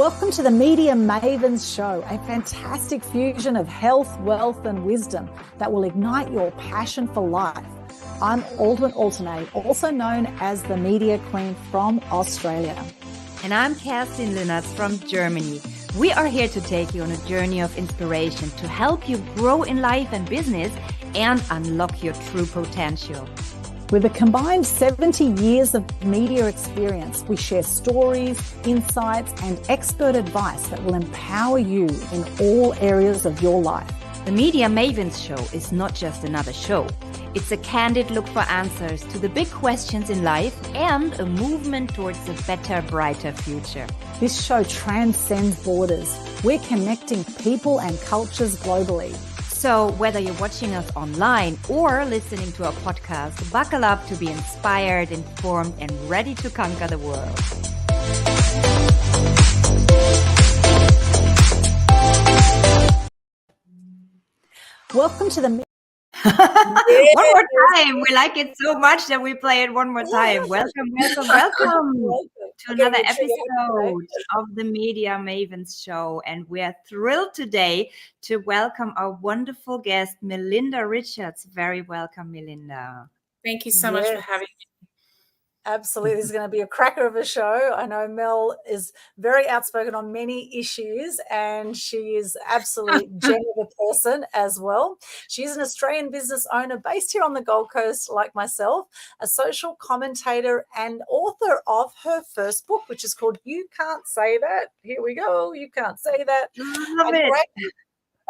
Welcome to the Media Mavens Show, a fantastic fusion of health, wealth, and wisdom that will ignite your passion for life. I'm Aldwyn Altuney, also known as the Media Queen from Australia. And I'm Kerstin Linnartz from Germany. We are here to take you on a journey of inspiration to help you grow in life and business and unlock your true potential. With a combined 70 years of media experience, we share stories, insights, and expert advice that will empower you in all areas of your life. The Media Mavens Show is not just another show. It's a candid look for answers to the big questions in life and a movement towards a better, brighter future. This show transcends borders. We're connecting people and cultures globally. So whether you're watching us online or listening to our podcast, buckle up to be inspired, informed, and ready to conquer the world. Welcome to the... One more time. We like it so much that we play it one more time. Welcome to another episode of the Media Mavens Show. And we're thrilled today to welcome our wonderful guest, Melinda Richards. Very welcome, Melinda. Thank you so much for having me. Absolutely. This is going to be a cracker of a show. I know Mel is very outspoken on many issues and she is absolutely gem of a person as well. She is an Australian business owner based here on the Gold Coast like myself, a social commentator and author of her first book, which is called You Can't Say That. Here we go. You Can't Say That. Love it.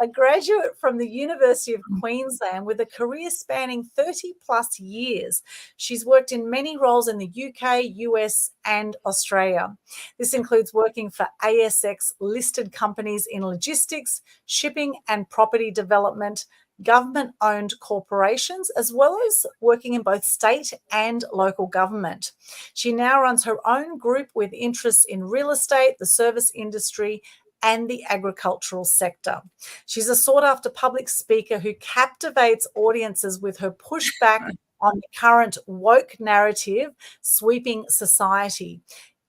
A graduate from the University of Queensland with a career spanning 30 plus years. She's worked in many roles in the UK, US, and Australia. This includes working for ASX listed companies in logistics, shipping, and property development, government-owned corporations, as well as working in both state and local government. She now runs her own group with interests in real estate, the service industry, and the agricultural sector. She's a sought-after public speaker who captivates audiences with her pushback on the current woke narrative sweeping society,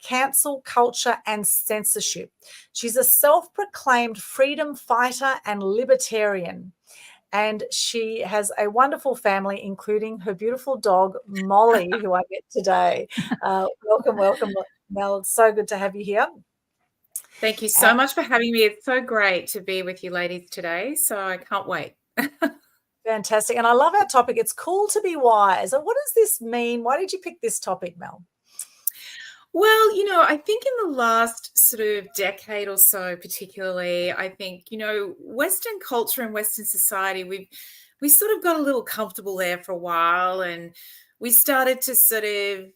cancel culture, and censorship. She's a self-proclaimed freedom fighter and libertarian. And she has a wonderful family, including her beautiful dog, Molly, who I met today. Welcome, Mel. It's so good to have you here. Thank you so much for having me. It's so great to be with you ladies today. So I can't wait. Fantastic. And I love our topic. It's cool to be wise. And what does this mean? Why did you pick this topic, Mel? Well, I think in the last sort of decade or so, particularly, I think, Western culture and Western society, we sort of got a little comfortable there for a while, and we started to sort of,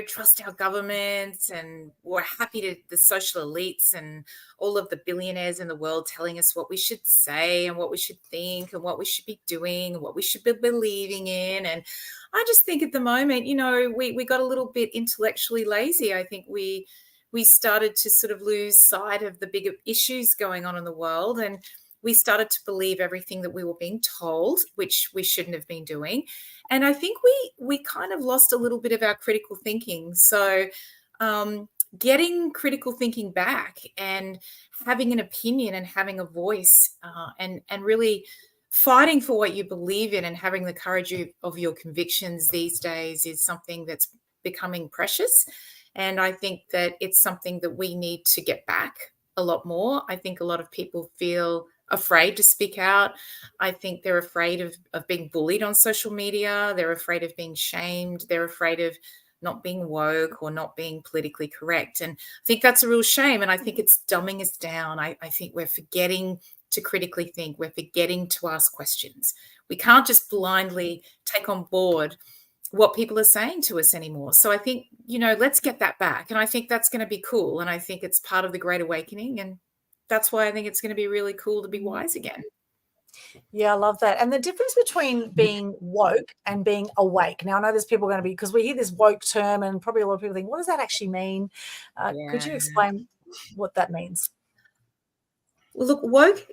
trust our governments, and we're happy to the social elites and all of the billionaires in the world telling us what we should say and what we should think and what we should be doing and what we should be believing in. And I just think at the moment, we got a little bit intellectually lazy. I think we started to sort of lose sight of the bigger issues going on in the world, and we started to believe everything that we were being told, which we shouldn't have been doing. And I think we kind of lost a little bit of our critical thinking. So getting critical thinking back and having an opinion and having a voice and really fighting for what you believe in and having the courage of your convictions these days is something that's becoming precious. And I think that it's something that we need to get back a lot more. I think a lot of people feel afraid to speak out. I think they're afraid of being bullied on social media. They're afraid of being shamed. They're afraid of not being woke or not being politically correct. And I think that's a real shame. And I think it's dumbing us down. I think we're forgetting to critically think. We're forgetting to ask questions. We can't just blindly take on board what people are saying to us anymore. So I think, let's get that back. And I think that's going to be cool. And I think it's part of the Great Awakening. And that's why I think it's going to be really cool to be wise again. Yeah, I love that. And the difference between being woke and being awake. Now, I know there's people going to be, because we hear this woke term and probably a lot of people think, what does that actually mean? Could you explain what that means? Well, look,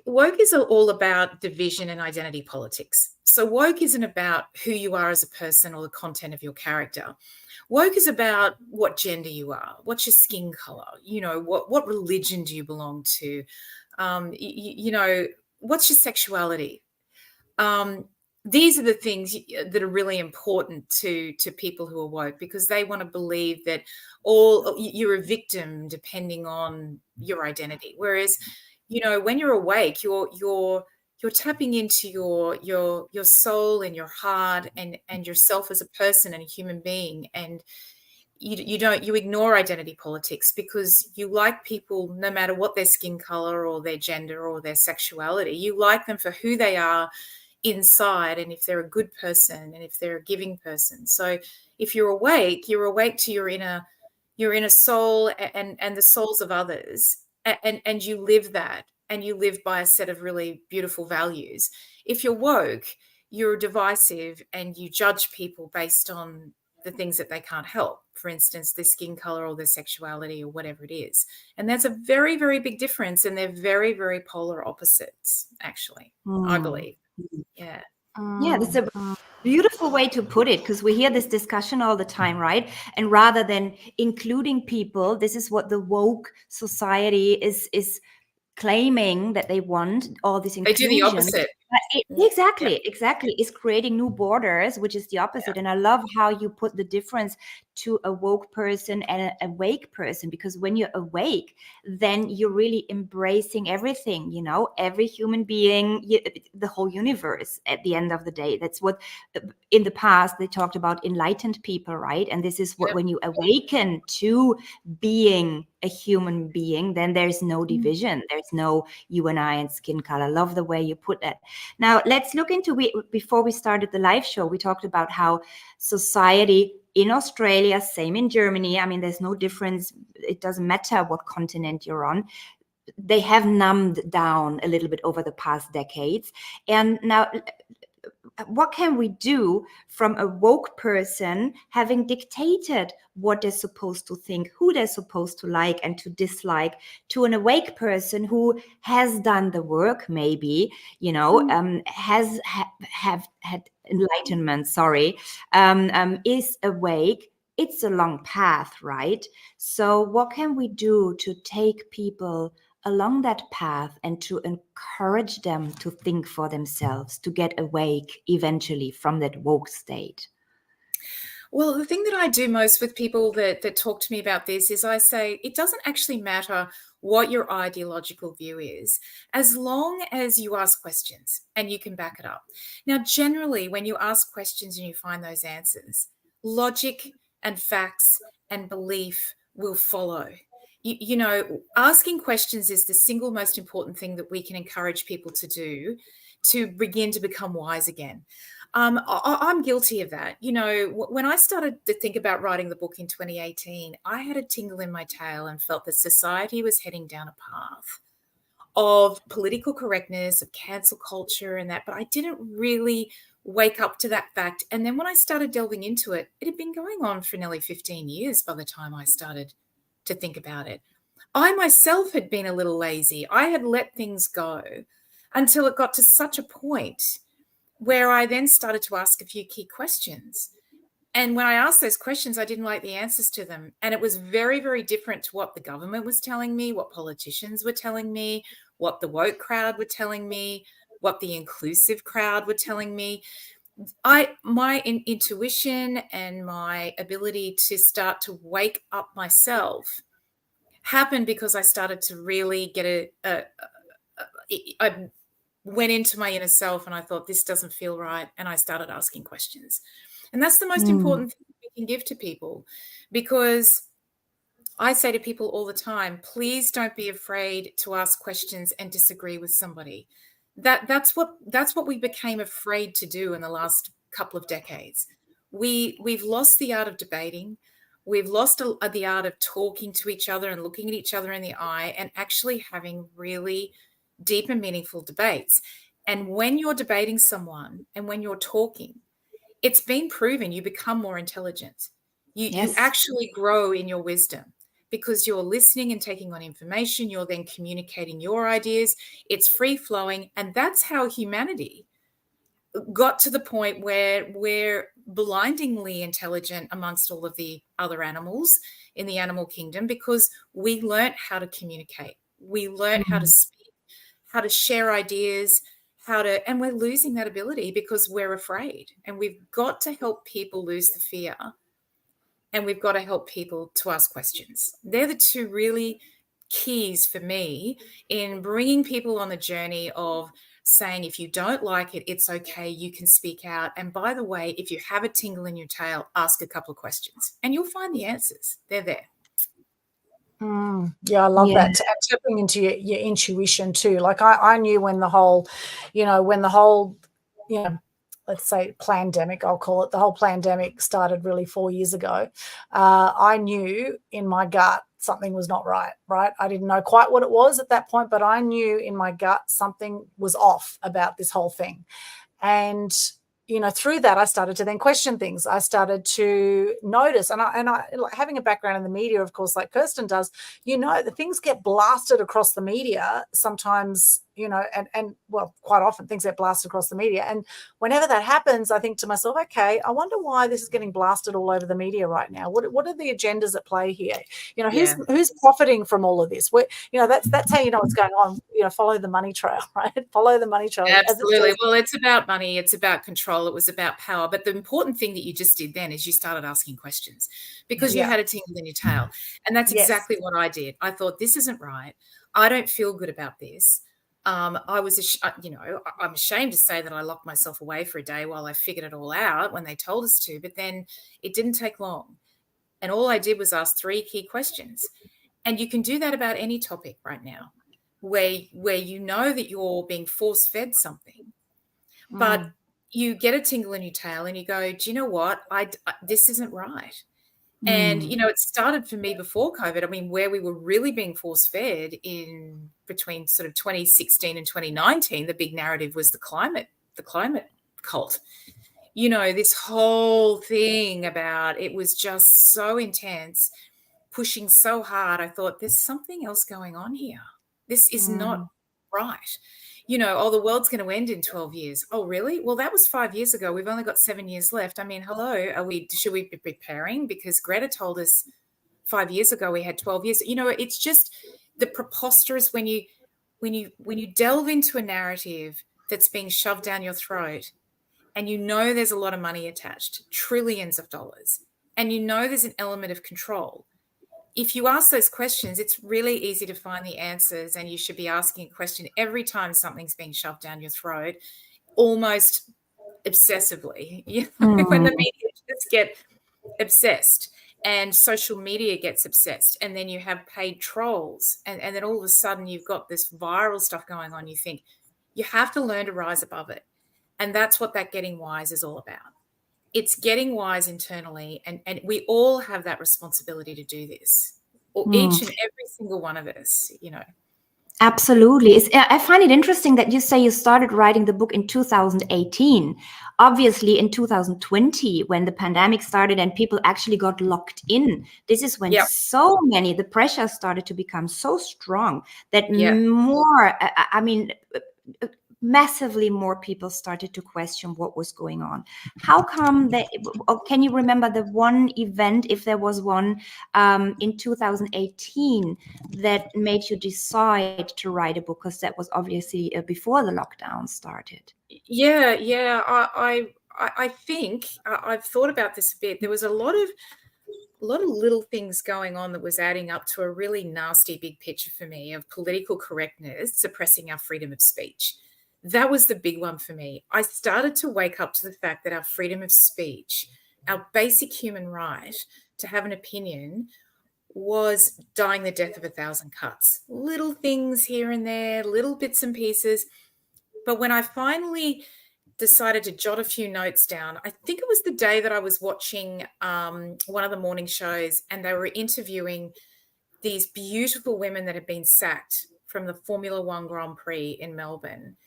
woke is all about division and identity politics. So woke isn't about who you are as a person or the content of your character. Woke is about what gender you are, what's your skin color, what religion do you belong to, what's your sexuality. These are the things that are really important to people who are woke, because they want to believe that you're a victim depending on your identity. Whereas, when you're awake, you're tapping into your soul and your heart and yourself as a person and a human being. And you ignore identity politics, because you like people no matter what their skin color or their gender or their sexuality. You like them for who they are inside, and if they're a good person and if they're a giving person. So if you're awake to your inner soul and the souls of others, and you live that, and you live by a set of really beautiful values. If you're woke, you're divisive and you judge people based on the things that they can't help, for instance, their skin color or their sexuality or whatever it is. And that's a very, very big difference, and they're very, very polar opposites, actually, I believe. Yeah. Yeah, that's a beautiful way to put it, because we hear this discussion all the time, right? And rather than including people, this is what the woke society is claiming that they want, all this inclusion. They do the opposite. Exactly. Is creating new borders, which is the opposite. Yeah. And I love how you put the difference to a woke person and an awake person, because when you're awake, then you're really embracing everything, every human being, the whole universe at the end of the day. That's what in the past they talked about enlightened people, right? And this is what, when you awaken to being a human being, then there's no division. There's no you and I and skin color. Love the way you put that. Now let's look into, before we started the live show, we talked about how society in Australia, same in Germany, I mean, there's no difference. It doesn't matter what continent you're on. They have numbed down a little bit over the past decades. And now, what can we do from a woke person having dictated what they're supposed to think, who they're supposed to like and to dislike, to an awake person who has done the work, maybe, has had enlightenment, is awake. It's a long path, right? So what can we do to take people along that path and to encourage them to think for themselves, to get awake eventually from that woke state? Well, the thing that I do most with people that talk to me about this is I say, it doesn't actually matter what your ideological view is, as long as you ask questions and you can back it up. Now, generally, when you ask questions and you find those answers, logic and facts and belief will follow. Asking questions is the single most important thing that we can encourage people to do to begin to become wise again. I'm guilty of that. When I started to think about writing the book in 2018, I had a tingle in my tail and felt that society was heading down a path of political correctness, of cancel culture and that, but I didn't really wake up to that fact. And then when I started delving into it, it had been going on for nearly 15 years by the time I started to think about it. I myself had been a little lazy. I had let things go until it got to such a point where I then started to ask a few key questions. And when I asked those questions, I didn't like the answers to them. And it was very, very different to what the government was telling me, what politicians were telling me, what the woke crowd were telling me, what the inclusive crowd were telling me. My intuition and my ability to start to wake up myself happened because I started to really get I went into my inner self and I thought, this doesn't feel right. And I started asking questions. And that's the most important thing we can give to people, because I say to people all the time, please don't be afraid to ask questions and disagree with somebody. That's what we became afraid to do in the last couple of decades. We've lost the art of debating. We've lost the art of talking to each other and looking at each other in the eye and actually having really deep and meaningful debates. And when you're debating someone and when you're talking, it's been proven you become more intelligent. You actually grow in your wisdom because you're listening and taking on information. You're then communicating your ideas. It's free flowing. And that's how humanity got to the point where we're blindingly intelligent amongst all of the other animals in the animal kingdom, because we learnt how to communicate. We learnt how to speak, how to share ideas, and we're losing that ability because we're afraid. And we've got to help people lose the fear, and we've got to help people to ask questions. They're the two really keys for me in bringing people on the journey of saying, if you don't like it, it's okay, you can speak out. And by the way, if you have a tingle in your tail, ask a couple of questions and you'll find the answers. They're there. Yeah, I love that. And tapping into your intuition too. Like I knew when the whole, let's say pandemic, I'll call it, the whole pandemic started really 4 years ago. I knew in my gut something was not right. I didn't know quite what it was at that point, but I knew in my gut something was off about this whole thing. And through that, I started to then question things. I started to notice, and I having a background in the media, of course, like Kerstin does, the things get blasted across the media sometimes, and well, quite often things get blasted across the media. And whenever that happens, I think to myself, okay, I wonder why this is getting blasted all over the media right now. What are the agendas at play here? Who's profiting from all of this? That's how you know what's going on. Follow the money trail, right? Follow the money trail. Absolutely. Well, it's about money. It's about control. It was about power. But the important thing that you just did then is you started asking questions because you had a tingle in your tail. And that's exactly what I did. I thought, this isn't right. I don't feel good about this. I'm ashamed to say that I locked myself away for a day while I figured it all out when they told us to, but then it didn't take long. And all I did was ask 3 key questions. And you can do that about any topic right now, where you know that you're being force-fed something, but you get a tingle in your tail and you go, do you know what? This isn't right. And, it started for me before COVID. I mean, where we were really being force-fed in between sort of 2016 and 2019, the big narrative was the climate cult. This whole thing about, it was just so intense, pushing so hard. I thought, there's something else going on here. This is not right. The world's going to end in 12 years. Oh, really? Well, that was 5 years ago. We've only got 7 years left. I mean, hello, should we be preparing? Because Greta told us 5 years ago we had 12 years. It's just the preposterous when you delve into a narrative that's being shoved down your throat, and there's a lot of money attached, trillions of dollars, and there's an element of control. If you ask those questions, it's really easy to find the answers, and you should be asking a question every time something's being shoved down your throat, almost obsessively. When the media just get obsessed and social media gets obsessed, and then you have paid trolls, and then all of a sudden you've got this viral stuff going on, you think you have to learn to rise above it. And that's what that getting wise is all about. It's getting wise internally, and we all have that responsibility to do this, or each and every single one of us, Absolutely. I find it interesting that you say you started writing the book in 2018. Obviously, in 2020, when the pandemic started and people actually got locked in, this is when the pressure started to become so strong that massively more people started to question what was going on. How come can you remember the one event, if there was one, in 2018 that made you decide to write a book? Because that was obviously before the lockdown started. Yeah. I think I've thought about this a bit. There was a lot of little things going on that was adding up to a really nasty big picture for me of political correctness suppressing our freedom of speech. That was the big one for me. I started to wake up to the fact that our freedom of speech, our basic human right to have an opinion, was dying the death of 1,000 cuts. Little things here and there, little bits and pieces. But when I finally decided to jot a few notes down, I think it was the day that I was watching one of the morning shows, and they were interviewing these beautiful women that had been sacked from the Formula One Grand Prix in Melbourne.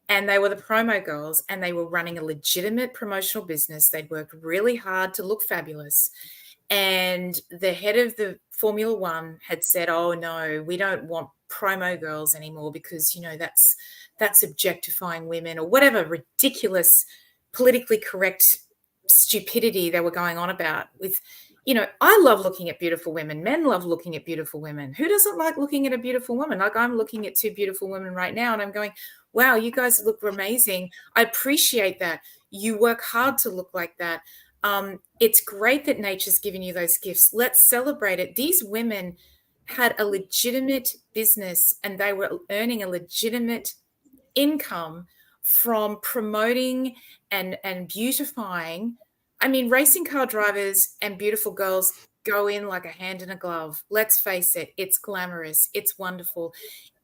And they were the promo girls, and they were running a legitimate promotional business. They'd worked really hard to look fabulous. And the head of the Formula One had said, oh, no, we don't want promo girls anymore because, that's objectifying women, or whatever ridiculous politically correct stupidity they were going on about with, I love looking at beautiful women. Men love looking at beautiful women. Who doesn't like looking at a beautiful woman? Like, I'm looking at two beautiful women right now and I'm going, wow, you guys look amazing. I appreciate that. You work hard to look like that. It's great that nature's given you those gifts. Let's celebrate it. These women had a legitimate business and they were earning a legitimate income from promoting and beautifying. I mean, racing car drivers and beautiful girls go in like a hand in a glove. Let's face it, it's glamorous, it's wonderful.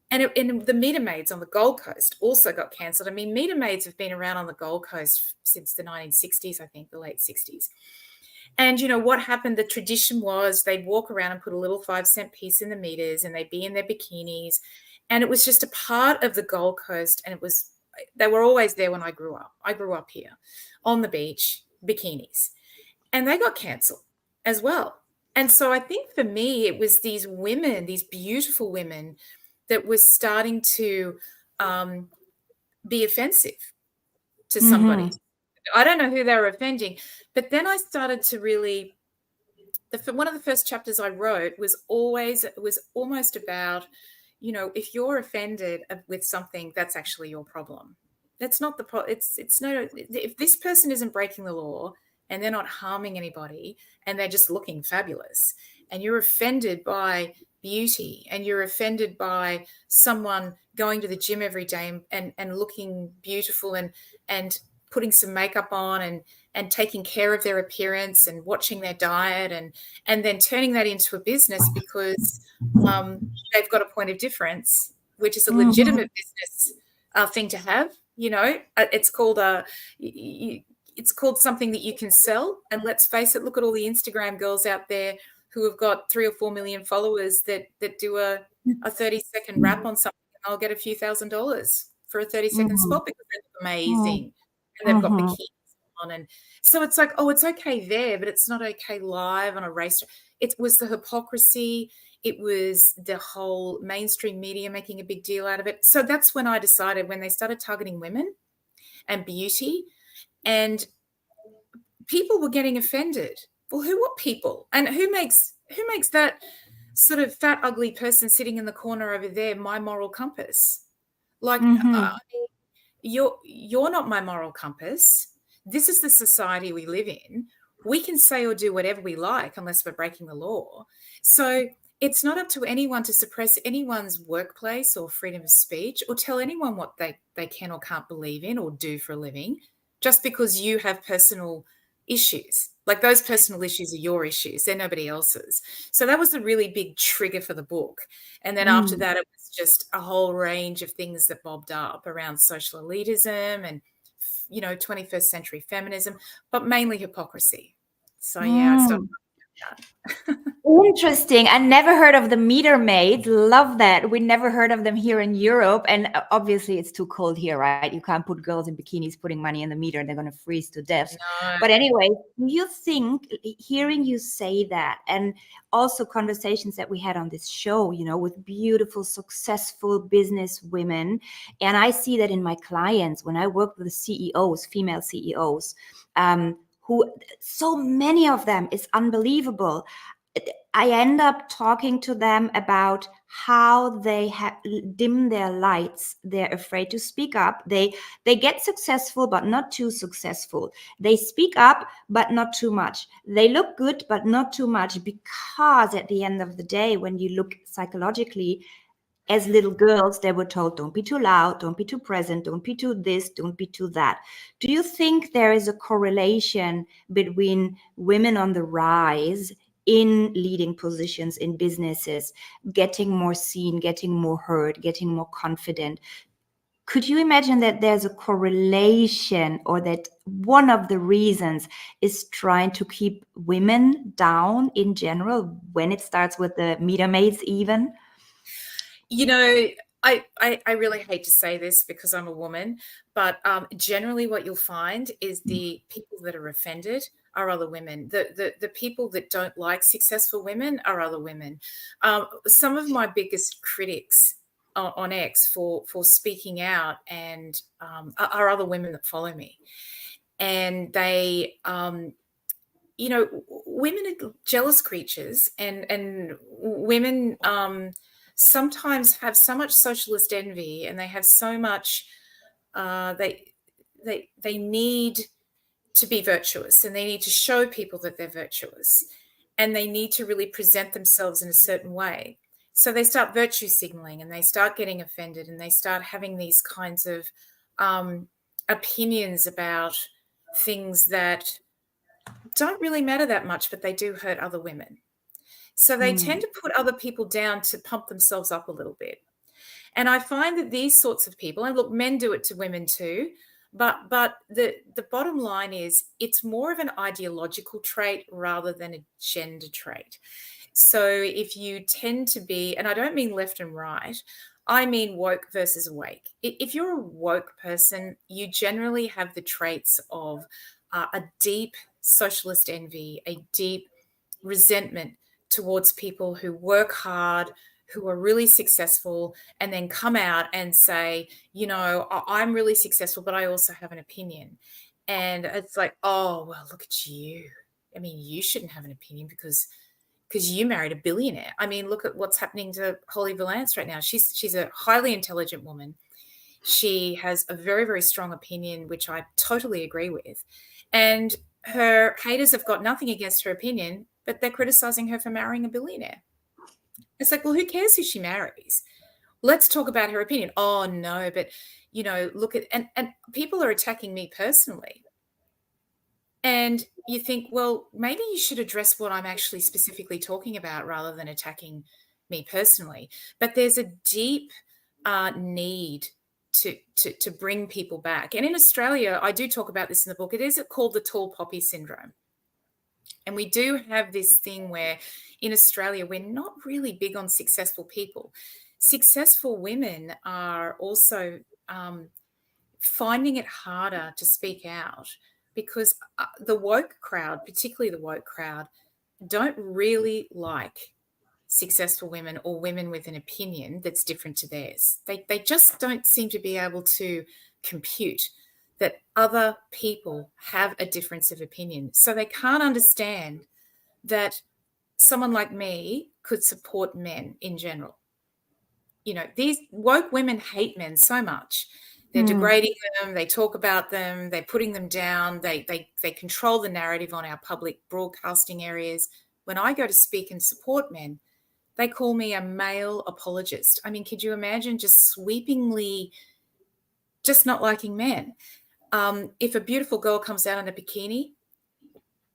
And the Media Maids on the Gold Coast also got cancelled. I mean, Media Maids have been around on the Gold Coast since the 1960s, I think, the late 60s. And what happened, the tradition was they'd walk around and put a little 5-cent piece in the meters and they'd be in their bikinis. And it was just a part of the Gold Coast. And they were always there when I grew up. I grew up here on the beach, bikinis. And they got cancelled as well. And so I think for me, it was these women, these beautiful women, that was starting to be offensive to somebody. Mm-hmm. I don't know who they were offending, but then I started to really, one of the first chapters I wrote was almost about, if you're offended with something, that's actually your problem. That's not the problem. It's no, if this person isn't breaking the law and they're not harming anybody and they're just looking fabulous, and you're offended by beauty and you're offended by someone going to the gym every day and looking beautiful and putting some makeup on and taking care of their appearance and watching their diet and then turning that into a business because they've got a point of difference, which is a legitimate business thing to have. It's called it's called something that you can sell. And let's face it, look at all the Instagram girls out there who have got 3 or 4 million followers that do a 30-second rap on something, and I'll get a few $1,000s for a 30-second spot because they look amazing and they've got bikinis on. And so it's like, oh, it's okay there, but it's not okay live on a race. It was the hypocrisy. It was the whole mainstream media making a big deal out of it. So that's when I decided, when they started targeting women and beauty, and people were getting offended. Well, what people? And who makes that sort of fat, ugly person sitting in the corner over there my moral compass? Like, you're not my moral compass. This is the society we live in. We can say or do whatever we like unless we're breaking the law. So it's not up to anyone to suppress anyone's workplace or freedom of speech or tell anyone what they can or can't believe in or do for a living just because you have personal issues. Like, those personal issues are your issues. They're nobody else's. So that was a really big trigger for the book. And then after that, it was just a whole range of things that bobbed up around social elitism and, 21st century feminism, but mainly hypocrisy. So, yeah, I started that. Interesting. I never heard of the Media Maids. Love that. We never heard of them here in Europe. And obviously it's too cold here, right? You can't put girls in bikinis putting money in the meter and they're going to freeze to death. No. But anyway, do you think, hearing you say that, and also conversations that we had on this show, with beautiful, successful business women, and I see that in my clients when I work with the CEOs, female CEOs, who, so many of them, is unbelievable. I end up talking to them about how they dim their lights. They're afraid to speak up. They get successful, but not too successful. They speak up, but not too much. They look good, but not too much, because at the end of the day, when you look psychologically, as little girls, they were told, don't be too loud, don't be too present, don't be too this, don't be too that. Do you think there is a correlation between women on the rise in leading positions in businesses, getting more seen, getting more heard, getting more confident? Could you imagine that there's a correlation, or that one of the reasons is trying to keep women down in general, when it starts with the Media Maids even? I really hate to say this because I'm a woman, but generally what you'll find is the people that are offended are other women. The people that don't like successful women are other women. Some of my biggest critics on X for speaking out and are other women that follow me. And they, you know, women are jealous creatures, and women sometimes have so much socialist envy, and they have so much, they need to be virtuous, and they need to show people that they're virtuous, and they need to really present themselves in a certain way. So they start virtue signaling, and they start getting offended, and they start having these kinds of opinions about things that don't really matter that much, but they do hurt other women. So they tend to put other people down to pump themselves up a little bit. And I find that these sorts of people, and look, men do it to women too, but the bottom line is it's more of an ideological trait rather than a gender trait. So if you tend to be, and I don't mean left and right, I mean woke versus awake. If you're a woke person, you generally have the traits of a deep socialist envy, a deep resentment towards people who work hard, who are really successful, and then come out and say, you know, I'm really successful, but I also have an opinion. And it's like, oh, well, look at you. I mean, you shouldn't have an opinion because you married a billionaire. I mean, look at what's happening to Holly Valance right now. She's a highly intelligent woman. She has a very, very strong opinion, which I totally agree with. And her haters have got nothing against her opinion, but they're criticizing her for marrying a billionaire. It's like, well, who cares who she marries? Let's talk about her opinion. Oh, no, but, you know, look at, and people are attacking me personally. And you think, well, maybe you should address what I'm actually specifically talking about rather than attacking me personally. But there's a deep need to bring people back. And in Australia, I do talk about this in the book. It is called the tall poppy syndrome. And we do have this thing where in Australia, we're not really big on successful people. Successful women are also finding it harder to speak out because the woke crowd, particularly the woke crowd, don't really like successful women or women with an opinion that's different to theirs. They just don't seem to be able to compute that other people have a difference of opinion. So they can't understand that someone like me could support men in general. You know, these woke women hate men so much. They're degrading them. They talk about them. They're putting them down. They control the narrative on our public broadcasting areas. When I go to speak and support men, they call me a male apologist. I mean, could you imagine just sweepingly just not liking men? If a beautiful girl comes out in a bikini,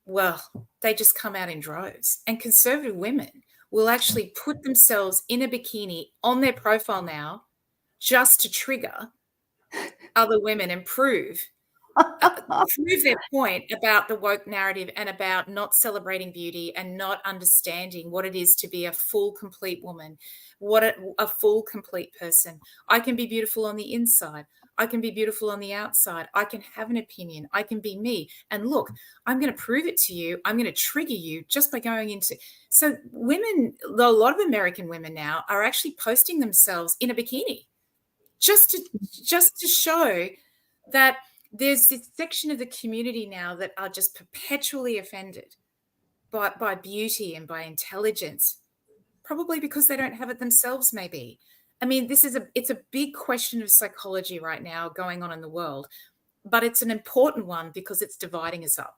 well, they just come out in droves. And conservative women will actually put themselves in a bikini on their profile now just to trigger other women and prove their point about the woke narrative and about not celebrating beauty and not understanding what it is to be a full, complete woman, what a full, complete person. I can be beautiful on the inside. I can be beautiful on the outside. I can have an opinion. I can be me. And look, I'm going to prove it to you. I'm going to trigger you just by going into. So women, a lot of American women now are actually posting themselves in a bikini just to show that there's this section of the community now that are just perpetually offended by beauty and by intelligence, probably because they don't have it themselves, maybe. I mean, it's a big question of psychology right now going on in the world, but it's an important one because it's dividing us up.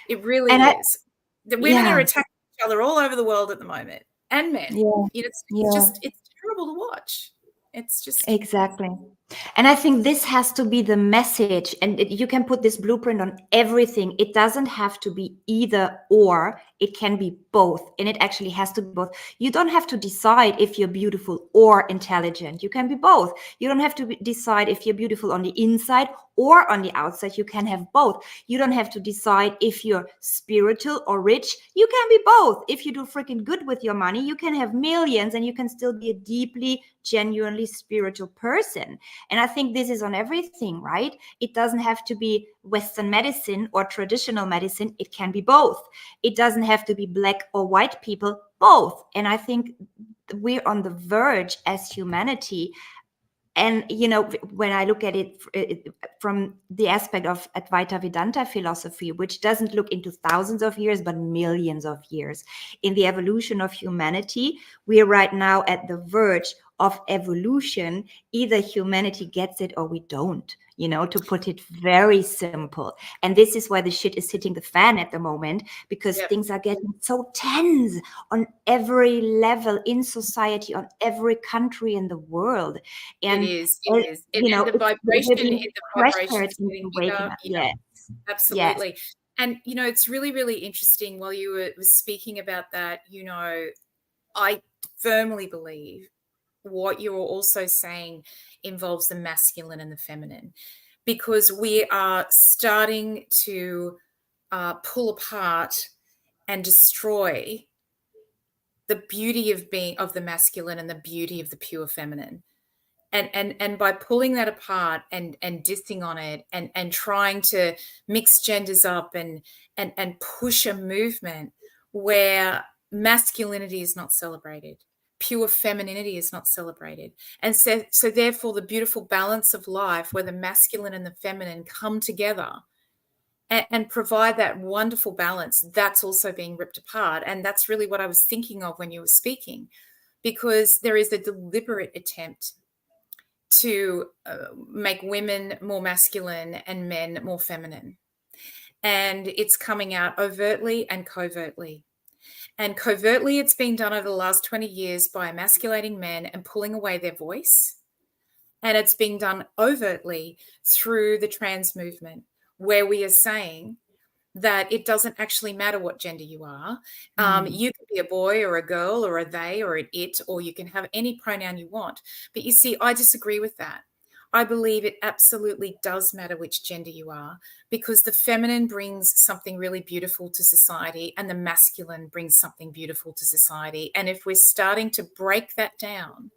It really is. The women are attacking each other all over the world at the moment, and men. It's terrible to watch. It's just exactly. And I think this has to be the message, and you can put this blueprint on everything. It doesn't have to be either or. It can be both, and it actually has to be both. You don't have to decide if you're beautiful or intelligent. You can be both. You don't have to decide if you're beautiful on the inside or on the outside. You can have both. You don't have to decide if you're spiritual or rich. You can be both. If you do freaking good with your money, you can have millions and you can still be a deeply, genuinely spiritual person. And I think this is on everything, right? It doesn't have to be Western medicine or traditional medicine. It can be both. It doesn't have to be black or white people, both. And I think we're on the verge as humanity. And, you know, when I look at it from the aspect of Advaita Vedanta philosophy, which doesn't look into thousands of years, but millions of years, in the evolution of humanity, we are right now at the verge of evolution. Either humanity gets it or we don't, you know, to put it very simple. And this is why the shit is hitting the fan at the moment, because things are getting so tense on every level in society, on every country in the world. And it is. You know, the vibration is getting bigger. Yes, absolutely. Yes. And, you know, it's really, really interesting while you were speaking about that. You know, I firmly believe what you're also saying involves the masculine and the feminine, because we are starting to pull apart and destroy the beauty of the masculine and the beauty of the pure feminine. And by pulling that apart and dissing on it and trying to mix genders up and push a movement where masculinity is not celebrated, pure femininity is not celebrated. And so therefore the beautiful balance of life where the masculine and the feminine come together and provide that wonderful balance, that's also being ripped apart. And that's really what I was thinking of when you were speaking, because there is a deliberate attempt to make women more masculine and men more feminine. And it's coming out overtly and covertly. And covertly, it's been done over the last 20 years by emasculating men and pulling away their voice. And it's being done overtly through the trans movement, where we are saying that it doesn't actually matter what gender you are. You can be a boy or a girl or a they or an it, or you can have any pronoun you want. But you see, I disagree with that. I believe it absolutely does matter which gender you are, because the feminine brings something really beautiful to society and the masculine brings something beautiful to society. And if we're starting to break that down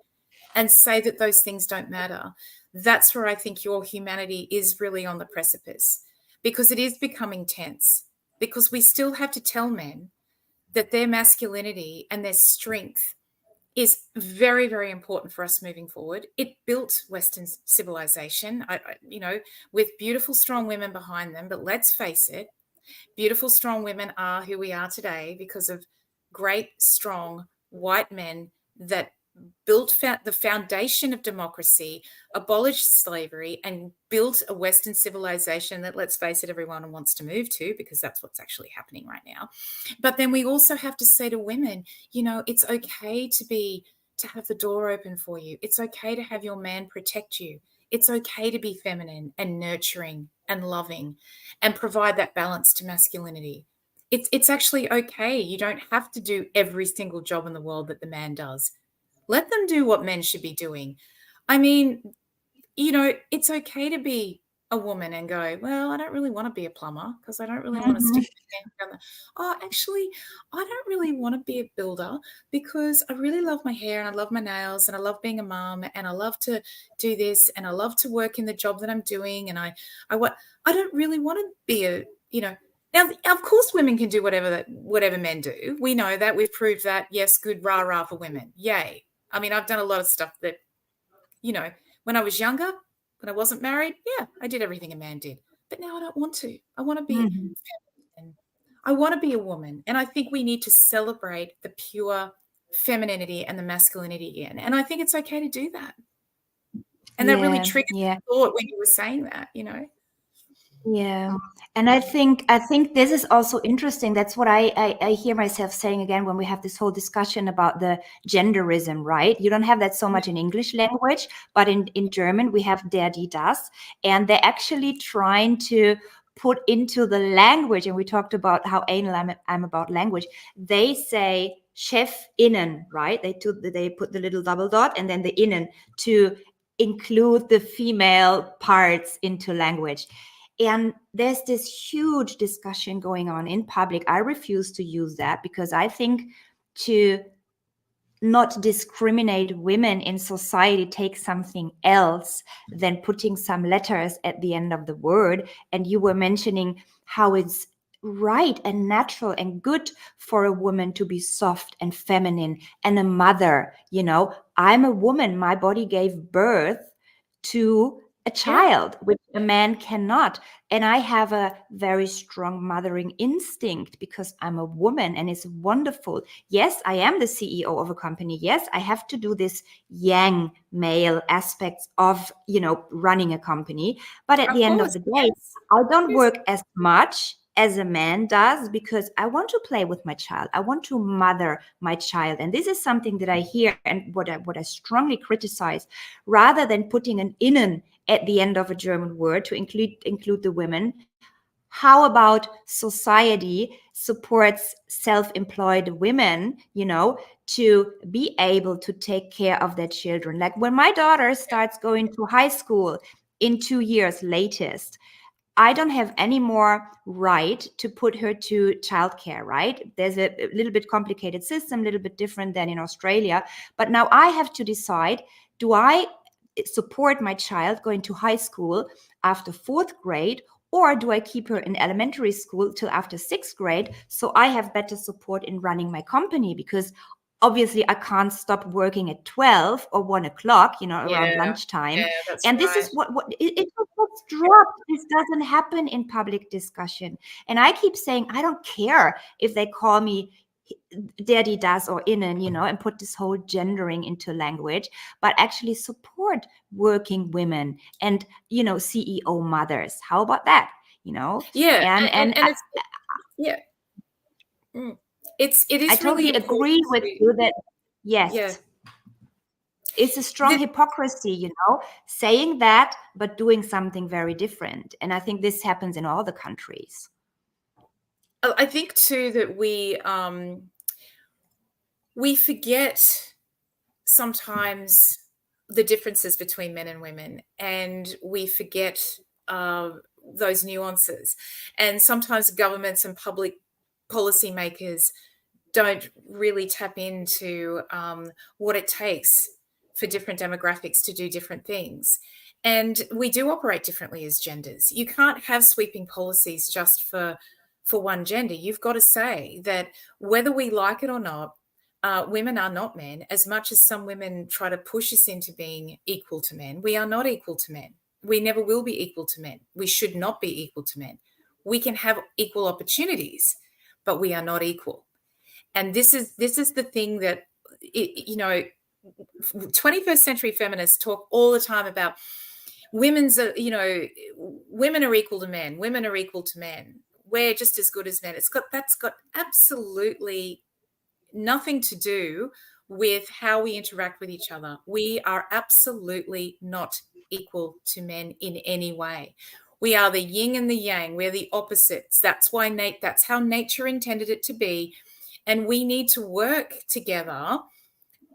and say that those things don't matter, that's where I think your humanity is really on the precipice, because it is becoming tense, because we still have to tell men that their masculinity and their strength is very, very important for us moving forward. It built Western civilization, you know, with beautiful, strong women behind them. But let's face it, beautiful, strong women are who we are today because of great, strong white men that built the foundation of democracy, abolished slavery, and built a Western civilization that, let's face it, everyone wants to move to, because that's what's actually happening right now. But then we also have to say to women, you know, it's okay to have the door open for you. It's okay to have your man protect you. It's okay to be feminine and nurturing and loving and provide that balance to masculinity. It's actually okay. You don't have to do every single job in the world that the man does. Let them do what men should be doing. I mean, you know, it's okay to be a woman and go, well, I don't really want to be a plumber because I don't really want to stick my hand down the, actually, I don't really want to be a builder because I really love my hair and I love my nails and I love being a mom and I love to do this and I love to work in the job that I'm doing. And I don't really want to be a, you know, now, of course, women can do whatever men do. We know that. We've proved that. Yes, good rah-rah for women. Yay. I mean, I've done a lot of stuff that, you know, when I was younger, when I wasn't married, yeah, I did everything a man did. But now I don't want to. I want to be feminine. I want to be a woman. And I think we need to celebrate the pure femininity and the masculinity again. And I think it's okay to do that. And that really triggered the thought when you were saying that, you know. Yeah. And I think this is also interesting. That's what I hear myself saying again when we have this whole discussion about the genderism, right? You don't have that so much in English language, but in German we have der, die, das. And they're actually trying to put into the language, and we talked about how anal I'm about language, they say chef innen, right? They put the little double dot and then the innen to include the female parts into language. And there's this huge discussion going on in public. I refuse to use that because I think to not discriminate women in society takes something else than putting some letters at the end of the word. And you were mentioning how it's right and natural and good for a woman to be soft and feminine and a mother. You know, I'm a woman. My body gave birth to a child, which a man cannot. And I have a very strong mothering instinct because I'm a woman, and it's wonderful. Yes, I am the CEO of a company. Yes, I have to do this yang male aspects of, you know, running a company. But at the end of the day, I don't work as much as a man does because I want to play with my child. I want to mother my child. And this is something that I hear and what I strongly criticize, rather than putting an innen at the end of a German word to include the women. How about society supports self-employed women, you know, to be able to take care of their children? Like when my daughter starts going to high school in 2 years latest, I don't have any more right to put her to childcare, right? There's a little bit complicated system, a little bit different than in Australia. But now I have to decide, do I support my child going to high school after 4th grade, or do I keep her in elementary school till after 6th grade so I have better support in running my company? Because obviously I can't stop working at 12 or 1 o'clock, you know, around lunchtime. And this is what it gets dropped. This doesn't happen in public discussion. And I keep saying, I don't care if they call me daddy, das, or innen, you know, and put this whole gendering into language, but actually support working women and, you know, CEO mothers. How about that? You know? And it's, it is I totally really agree with you that, yes, it's a strong hypocrisy, you know, saying that, but doing something very different. And I think this happens in all the countries. I think too that we forget sometimes the differences between men and women, and we forget those nuances. And sometimes governments and public policymakers don't really tap into what it takes for different demographics to do different things. And we do operate differently as genders. You can't have sweeping policies just for one gender. You've got to say that whether we like it or not, women are not men. As much as some women try to push us into being equal to men, we are not equal to men. We never will be equal to men. We should not be equal to men. We can have equal opportunities, but we are not equal. And this is the thing that, you know, 21st century feminists talk all the time about women's, you know, women are equal to men. Women are equal to men. We're just as good as men. That's got absolutely nothing to do with how we interact with each other. We are absolutely not equal to men in any way. We are the yin and the yang. We're the opposites. That's how nature intended it to be. And we need to work together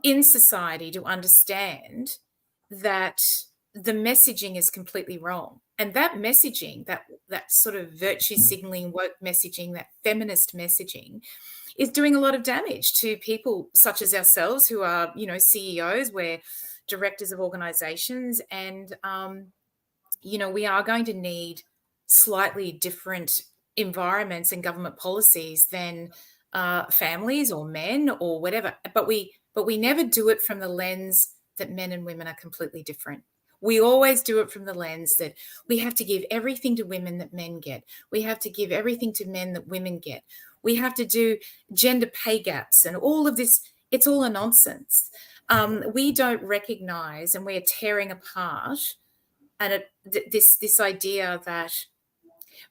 in society to understand that the messaging is completely wrong. And that messaging, that sort of virtue signaling, woke messaging, that feminist messaging, is doing a lot of damage to people such as ourselves who are, you know, CEOs, we're directors of organizations, and, you know, we are going to need slightly different environments and government policies than families or men or whatever. But we never do it from the lens that men and women are completely different. We always do it from the lens that we have to give everything to women that men get. We have to give everything to men that women get. We have to do gender pay gaps and all of this. It's all a nonsense. We don't recognize, and we're tearing apart and this idea that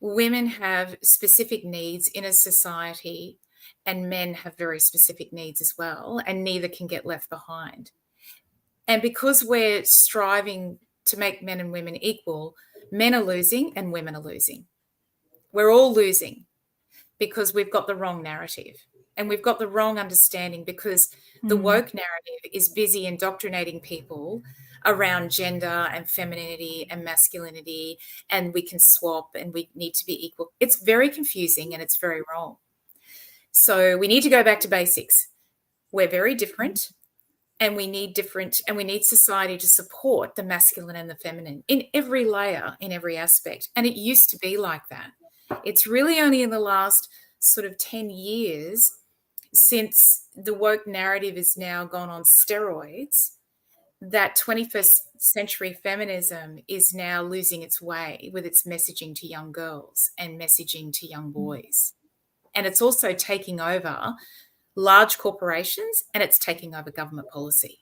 women have specific needs in a society and men have very specific needs as well, and neither can get left behind. And because we're striving to make men and women equal, men are losing and women are losing. We're all losing because we've got the wrong narrative and we've got the wrong understanding, because the woke narrative is busy indoctrinating people around gender and femininity and masculinity, and we can swap and we need to be equal. It's very confusing and it's very wrong. So we need to go back to basics. We're very different, and we need society to support the masculine and the feminine in every layer, in every aspect. And it used to be like that. It's really only in the last sort of 10 years, since the woke narrative is now gone on steroids, that 21st century feminism is now losing its way with its messaging to young girls and messaging to young boys. And it's also taking over large corporations, and it's taking over government policy.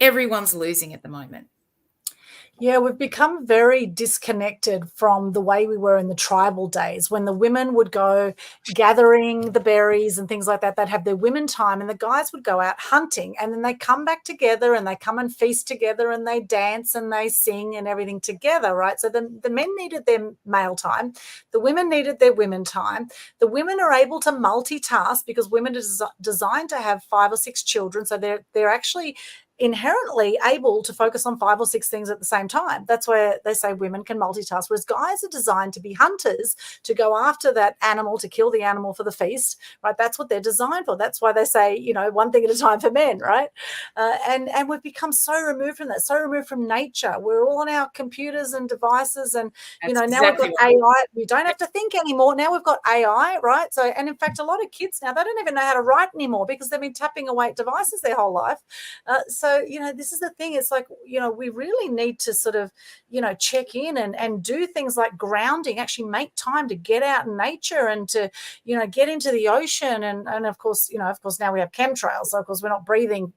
Everyone's losing at the moment. Yeah, we've become very disconnected from the way we were in the tribal days, when the women would go gathering the berries and things like that. They'd have their women time, and the guys would go out hunting, and then they come back together and they come and feast together and they dance and they sing and everything together, right? So the men needed their male time. The women needed their women time. The women are able to multitask because women are designed to have 5 or 6 children. So they're actually inherently able to focus on 5 or 6 things at the same time. That's where they say women can multitask, whereas guys are designed to be hunters, to go after that animal, to kill the animal for the feast, right? That's what they're designed for. That's why they say, one thing at a time for men, right? And we've become so removed from that, so removed from nature. We're all on our computers and devices, and now we've got AI. We don't have to think anymore. Now we've got AI, right? So, and in fact, a lot of kids now, they don't even know how to write anymore because they've been tapping away at devices their whole life. So, this is the thing. It's like, we really need to sort of, check in and do things like grounding, actually make time to get out in nature and to, get into the ocean. And of course, now we have chemtrails. So of course we're not breathing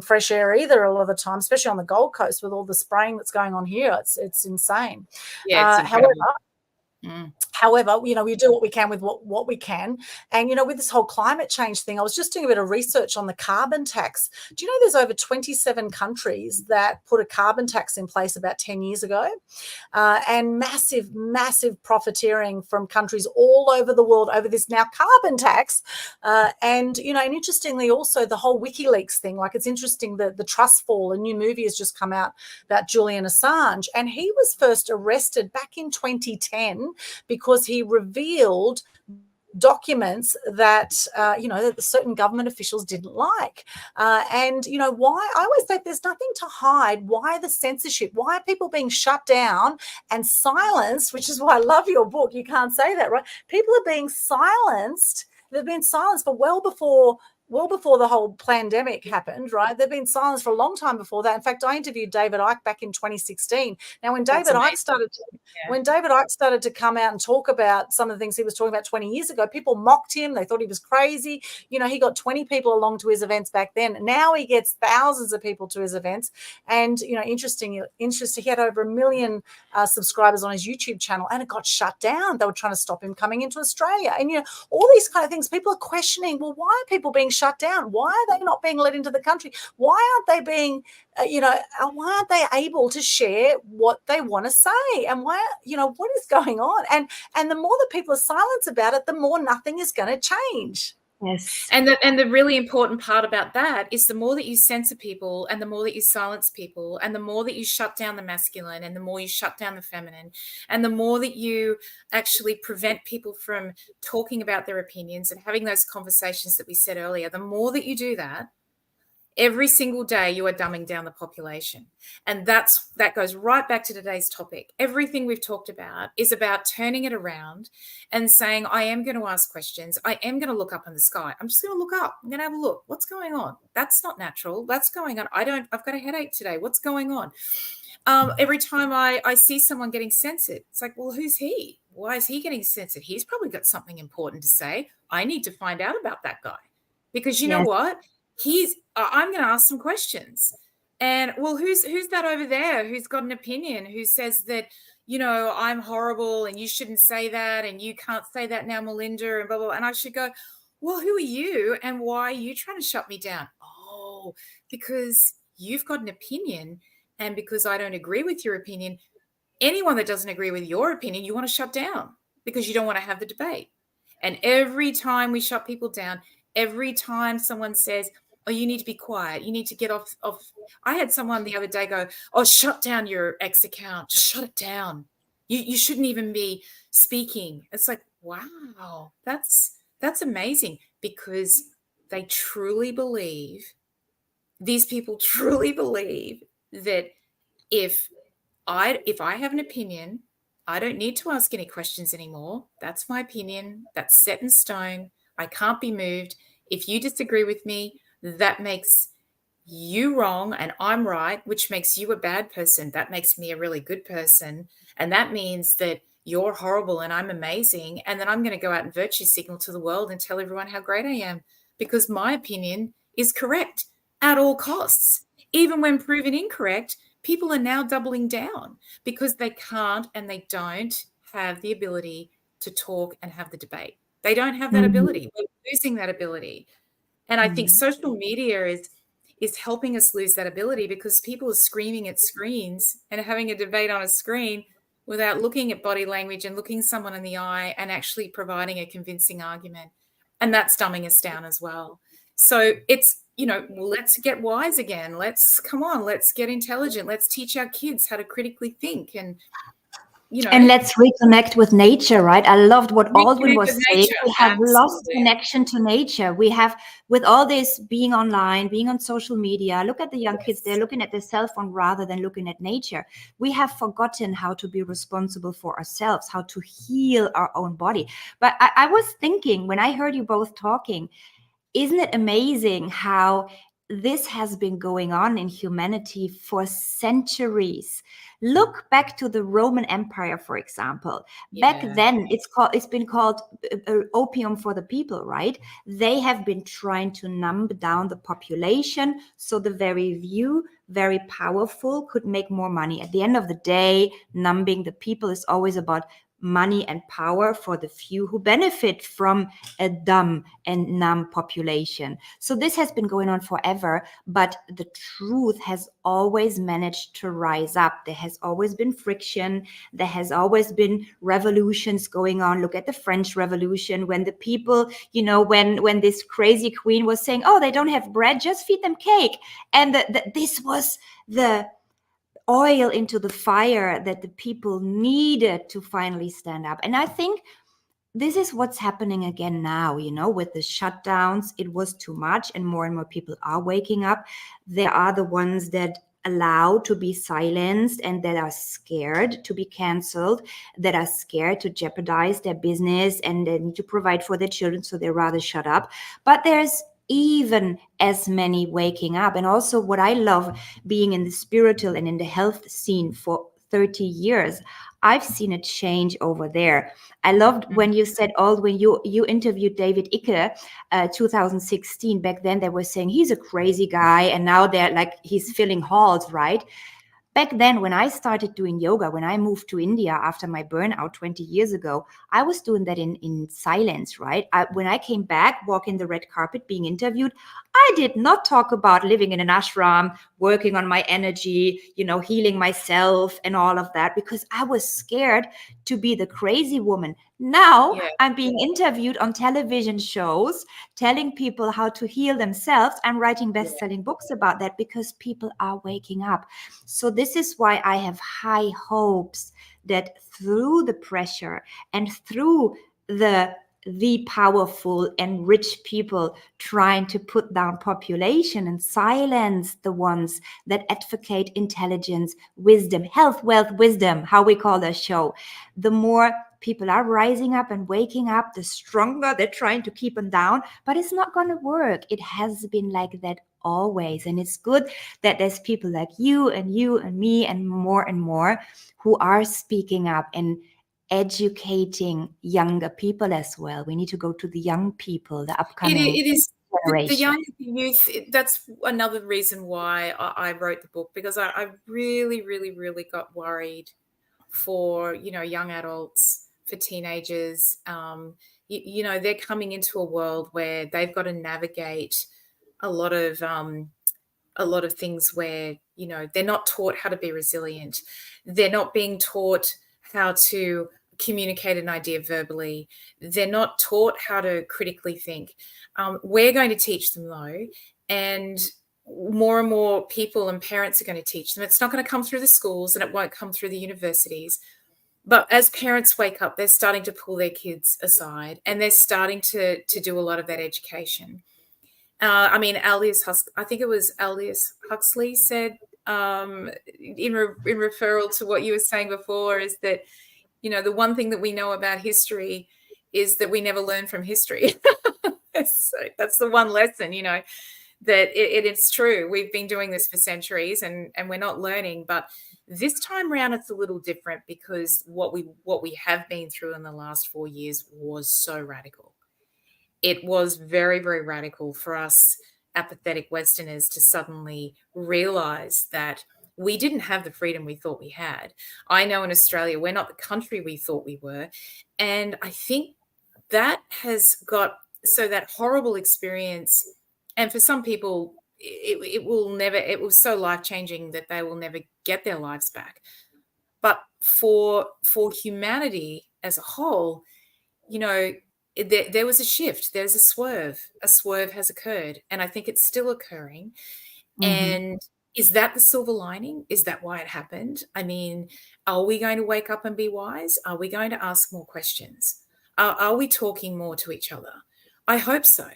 fresh air either a lot of the time, especially on the Gold Coast with all the spraying that's going on here. It's insane. Yeah, However, we do what we can with what we can. And, with this whole climate change thing, I was just doing a bit of research on the carbon tax. Do you know there's over 27 countries that put a carbon tax in place about 10 years ago? And massive, massive profiteering from countries all over the world over this now carbon tax. And interestingly also the whole WikiLeaks thing, like it's interesting that the Trust Fall, a new movie has just come out about Julian Assange. And he was first arrested back in 2010 because he revealed documents that that certain government officials didn't like, and why I always say there's nothing to hide. Why the censorship? Why are people being shut down and silenced? Which is why I love your book. You can't say that, right? People are being silenced. They've been silenced for well before the whole pandemic happened, right? They've been silenced for a long time before that. In fact, I interviewed David Icke back in 2016. Now, when David Icke started to come out and talk about some of the things he was talking about 20 years ago, people mocked him. They thought he was crazy. He got 20 people along to his events back then. Now he gets thousands of people to his events. And, interesting, he had over 1 million subscribers on his YouTube channel, and it got shut down. They were trying to stop him coming into Australia. And, all these kind of things, people are questioning, well, why are people being shut down? Why are they not being let into the country? Why aren't they being, why aren't they able to share what they want to say? And why, what is going on? And the more that people are silent about it, the more nothing is going to change. Yes. And the really important part about that is the more that you censor people and the more that you silence people and the more that you shut down the masculine and the more you shut down the feminine and the more that you actually prevent people from talking about their opinions and having those conversations that we said earlier, the more that you do that, every single day you are dumbing down the population. And that goes right back to today's topic. Everything we've talked about is about turning it around and saying, I am going to ask questions. I am going to look up in the sky. I'm just going to look up. I'm going to have a look. What's going on? That's not natural. That's going on. I've got a headache today. What's going on? Every time I see someone getting censored, it's like, well, who's he? Why is he getting censored? He's probably got something important to say. I need to find out about that guy because you know what? I'm going to ask some questions. And, well, who's that over there who's got an opinion, who says that, I'm horrible and you shouldn't say that and you can't say that now, Melinda, and blah, blah, blah. And I should go, well, who are you and why are you trying to shut me down? Oh, because you've got an opinion and because I don't agree with your opinion. Anyone that doesn't agree with your opinion, you want to shut down. because you don't want to have the debate. And every time we shut people down, every time someone says, oh, you need to be quiet, you need to get off. I had someone the other day go, oh, shut down your ex account, just shut it down. You shouldn't even be speaking. It's like, wow, that's amazing, because they truly believe, these people truly believe that if I have an opinion, I don't need to ask any questions anymore. That's my opinion. That's set in stone. I can't be moved. If you disagree with me, that makes you wrong and I'm right, which makes you a bad person. That makes me a really good person. And that means that you're horrible and I'm amazing. And then I'm going to go out and virtue signal to the world and tell everyone how great I am, because my opinion is correct at all costs. Even when proven incorrect, people are now doubling down because they can't and they don't have the ability to talk and have the debate. They don't have that ability. We're losing that ability. And I think social media is helping us lose that ability, because people are screaming at screens and having a debate on a screen without looking at body language and looking someone in the eye and actually providing a convincing argument. And that's dumbing us down as well. So it's, let's get wise again. Let's get intelligent. Let's teach our kids how to critically think and, And let's reconnect with nature, right? I loved what Aldwyn was saying. We have lost connection to nature. We have, with all this being online, being on social media, look at the young kids, they're looking at their cell phone rather than looking at nature. We have forgotten how to be responsible for ourselves, how to heal our own body. But I was thinking, when I heard you both talking, isn't it amazing how this has been going on in humanity for centuries? Look back to the Roman Empire, for example. Back then, it's been called opium for the people, right? They have been trying to numb down the population so the very powerful could make more money. At the end of the day, numbing the people is always about money and power for the few who benefit from a dumb and numb population. So this has been going on forever, but the truth has always managed to rise up. There has always been friction. There has always been revolutions going on. Look at the French Revolution, when the people, when this crazy queen was saying, oh, they don't have bread, just feed them cake. And this was the oil into the fire that the people needed to finally stand up. And I think this is what's happening again now, with the shutdowns. It was too much, and more people are waking up. There are the ones that allow to be silenced and that are scared to be canceled, that are scared to jeopardize their business and they need to provide for their children, so they rather shut up. But there's even as many waking up. And also what I love, being in the spiritual and in the health scene for 30 years, I've seen a change over there. I loved when you said, when you interviewed David Icke, 2016. Back then they were saying he's a crazy guy, and now they're like, he's filling halls, right? Back then, when I started doing yoga, when I moved to India after my burnout 20 years ago, I was doing that in silence, right? When I came back, walking the red carpet, being interviewed, I did not talk about living in an ashram, working on my energy, healing myself and all of that, because I was scared to be the crazy woman. Now I'm being interviewed on television shows, telling people how to heal themselves. I'm writing best-selling books about that because people are waking up. So this is why I have high hopes that through the pressure and through the powerful and rich people trying to put down population and silence the ones that advocate intelligence, wisdom, health, wealth, wisdom, how we call the show, the more people are rising up and waking up, the stronger they're trying to keep them down. But it's not going to work. It has been like that always. And it's good that there's people like you and me and more who are speaking up and educating younger people as well. We need to go to the young people, the upcoming generation. The young youth. That's another reason why I wrote the book, because I really, really, really got worried for, young adults, for teenagers. They're coming into a world where they've got to navigate a lot of things where, they're not taught how to be resilient. They're not being taught how to communicate an idea verbally. They're not taught how to critically think. We're going to teach them, though, and more people and parents are going to teach them. It's not going to come through the schools, and it won't come through the universities. But as parents wake up, they're starting to pull their kids aside, and they're starting to do a lot of that education. I mean, I think it was Aldous Huxley said, in referral to what you were saying before, is that, the one thing that we know about history is that we never learn from history. So that's the one lesson, that it's true. We've been doing this for centuries and we're not learning. But this time around, it's a little different, because what we have been through in the last 4 years was so radical. It was very, very radical for us apathetic Westerners to suddenly realize that we didn't have the freedom we thought we had. I know in Australia, we're not the country we thought we were. And I think that has got, so that horrible experience, and for some people, it was so life-changing that they will never get their lives back. But for humanity as a whole, there was a shift. There's a swerve. A swerve has occurred, and I think it's still occurring. Mm-hmm. And is that the silver lining? Is that why it happened? I mean, are we going to wake up and be wise? Are we going to ask more questions? Are we talking more to each other? I hope so.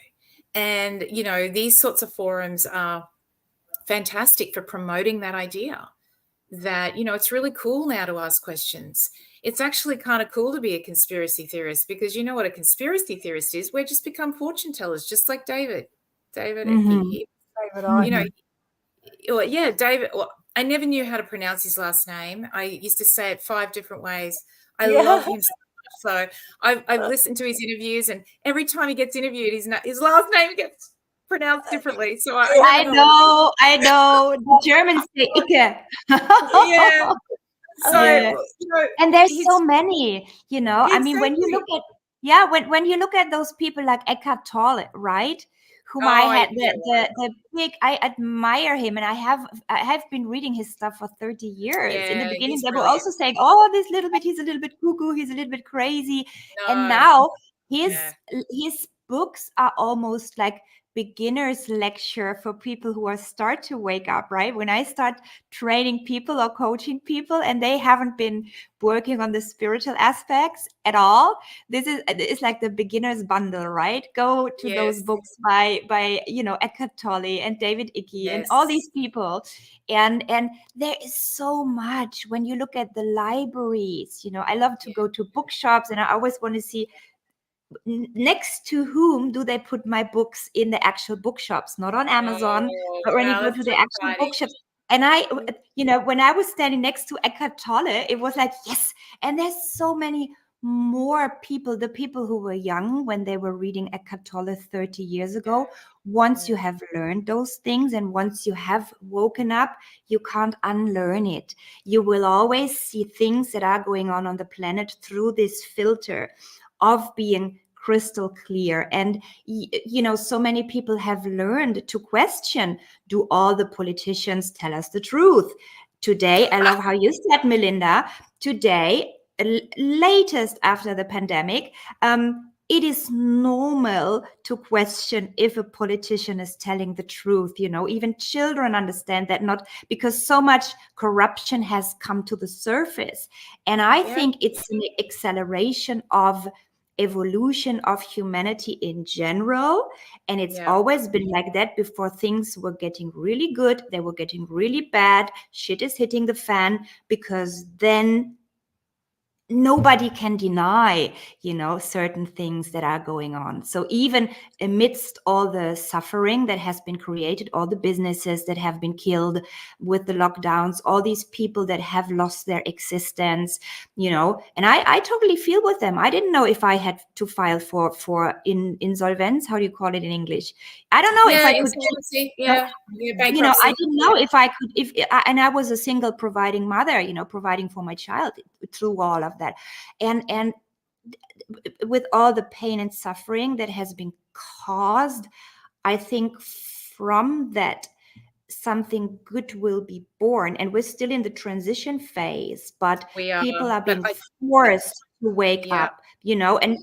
And, these sorts of forums are fantastic for promoting that idea that, it's really cool now to ask questions. It's actually kind of cool to be a conspiracy theorist, because you know what a conspiracy theorist is? We're just become fortune tellers, just like David. David, David, David. Well, I never knew how to pronounce his last name. I used to say it 5 different ways. I love him so much. So I've listened to his interviews, and every time he gets interviewed, his last name gets pronounced differently. So I know. The Germans say Icke. Yeah. So, and there's so many, I mean, when you look at, when you look at those people like Eckhart Tolle, right? Whom I had the big, I admire him, and I have been reading his stuff for 30 years. Yeah, in the beginning, they were brilliant. also saying, "Oh, he's a little bit cuckoo, he's a little bit crazy," and now his books are almost like beginner's lecture for people who are start to wake up, right? When I start training people or coaching people and they haven't been working on the spiritual aspects at all, it's like the beginner's bundle, right? Go to those books by Eckhart Tolle and David Icke and all these people. And there is so much when you look at the libraries. I love to go to bookshops, and I always want to see next to whom do they put my books in the actual bookshops, not on Amazon, but when you go to the actual bookshops. And I, when I was standing next to Eckhart Tolle, it was like, yes. And there's so many more people, the people who were young when they were reading Eckhart Tolle 30 years ago. Once you have learned those things, and once you have woken up, you can't unlearn it. You will always see things that are going on the planet through this filter of being crystal clear. And so many people have learned to question, do all the politicians tell us the truth? Today, I love how you said, Melinda, today, latest after the pandemic, it is normal to question if a politician is telling the truth. Even children understand that, not because so much corruption has come to the surface. And I think it's an acceleration of evolution of humanity in general, and it's always been like that. Before things were getting really good, they were getting really bad, shit is hitting the fan, because then nobody can deny, certain things that are going on. So even amidst all the suffering that has been created, all the businesses that have been killed with the lockdowns, all these people that have lost their existence, and I totally feel with them. I didn't know if I had to file for insolvency. How do you call it in English? I don't know if I could. I didn't know if I could, and I was a single providing mother, providing for my child through all of that, and with all the pain and suffering that has been caused, I think from that something good will be born. And we're still in the transition phase, but people are being forced to wake up, and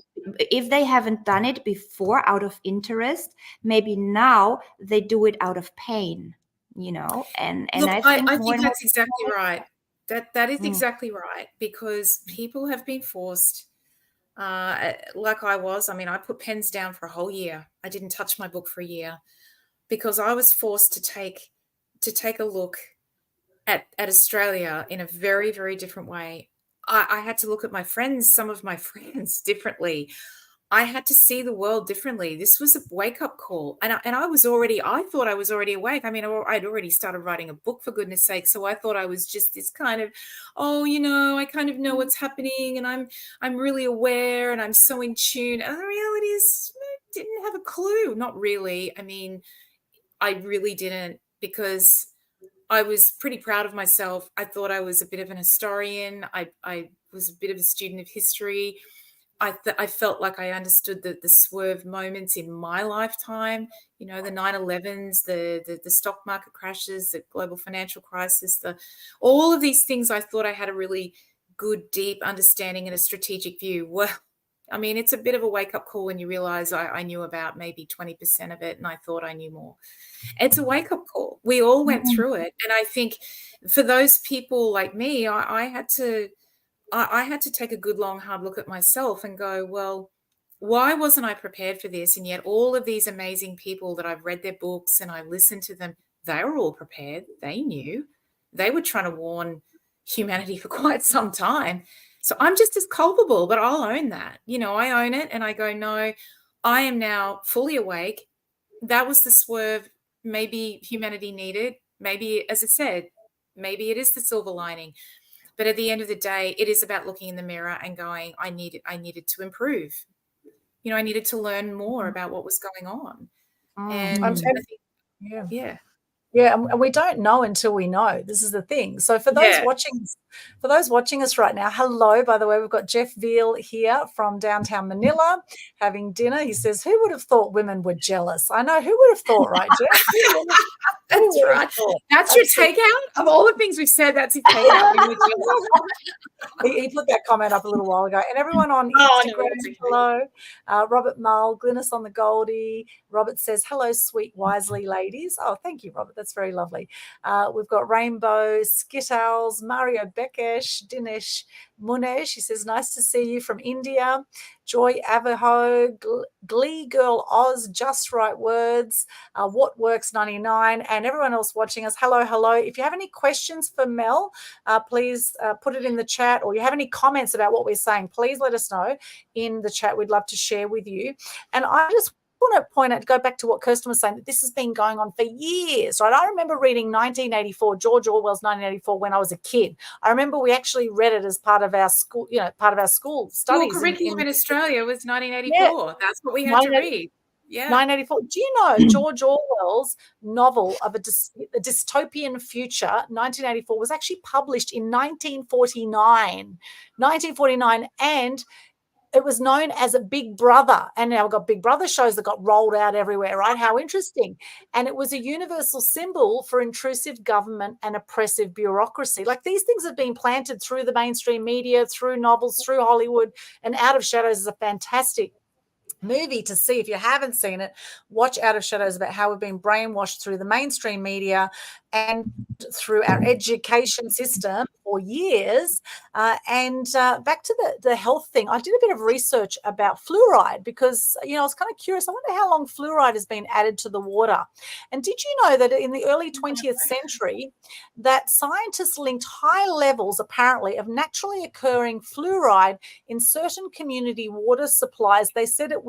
if they haven't done it before out of interest, maybe now they do it out of pain, and Look, I more think and more that's exactly right. That is Mm. exactly right, because people have been forced, like I was. I mean, I put pens down for a whole year. I didn't touch my book for a year because I was forced to take a look at Australia in a very, very different way. I had to look at some of my friends differently. I had to see the world differently. This was a wake-up call. And I thought I was already awake. I mean, I'd already started writing a book, for goodness sake. So I thought I was just this kind of, I kind of know what's happening, and I'm really aware, and I'm so in tune. And the reality is, I didn't have a clue. Not really. I mean, I really didn't, because I was pretty proud of myself. I thought I was a bit of an historian. I was a bit of a student of history. I felt like I understood the swerve moments in my lifetime, the 9/11s, the stock market crashes, the global financial crisis, all of these things. I thought I had a really good, deep understanding and a strategic view. Well, I mean, it's a bit of a wake-up call when you realize I knew about maybe 20% of it, and I thought I knew more. It's a wake-up call. We all went through it. And I think for those people like me, I had to take a good, long, hard look at myself and go, well, why wasn't I prepared for this? And yet all of these amazing people that I've read their books and I listened to them, they were all prepared. They knew. They were trying to warn humanity for quite some time. So I'm just as culpable, but I'll own that. I own it, and I go, no, I am now fully awake. That was the swerve maybe humanity needed. Maybe, as I said, maybe it is the silver lining. But at the end of the day, it is about looking in the mirror and going, I needed to improve. I needed to learn more about what was going on. And I think, yeah. Yeah, and we don't know until we know. This is the thing. So for those watching us right now, hello, by the way, we've got Jeff Veal here from downtown Manila having dinner. He says, who would have thought women were jealous? I know, who would have thought, right, Jeff? That's right. That's your takeout of all the things we've said. That's your takeout. He put that comment up a little while ago. And everyone on Instagram, hello. Robert Mull, Glynis on the Goldie. Robert says, hello, sweet, wisely ladies. Oh, thank you, Robert. That's very lovely. We've got Rainbow, Skittles, Mario Bekesh, Dinesh Munesh. She says, nice to see you from India. Joy Avaho, Glee Girl Oz, Just Right Words, What Works 99, and everyone else watching us. Hello, hello. If you have any questions for Mel, please put it in the chat, or you have any comments about what we're saying, please let us know in the chat. We'd love to share with you. And I just want to go back to what Kerstin was saying, that this has been going on for years, right? I remember reading 1984, George Orwell's 1984, when I was a kid. I remember we actually read it as part of our school, part of our school studies. Your curriculum in Australia was 1984. Yeah. That's what we had to read. Yeah. 1984. Do you know George Orwell's novel of a dystopian future, 1984, was actually published in 1949, and it was known as a Big Brother. And now we've got Big Brother shows that got rolled out everywhere, right? How interesting. And it was a universal symbol for intrusive government and oppressive bureaucracy. Like, these things have been planted through the mainstream media, through novels, through Hollywood. And Out of Shadows is a fantastic movie to see. If you haven't seen it, watch Out of Shadows, about how we've been brainwashed through the mainstream media and through our education system for years. And back to the health thing, I did a bit of research about fluoride because, I was kind of curious. I wonder how long fluoride has been added to the water. And did you know that in the early 20th century, that scientists linked high levels, apparently, of naturally occurring fluoride in certain community water supplies? They said it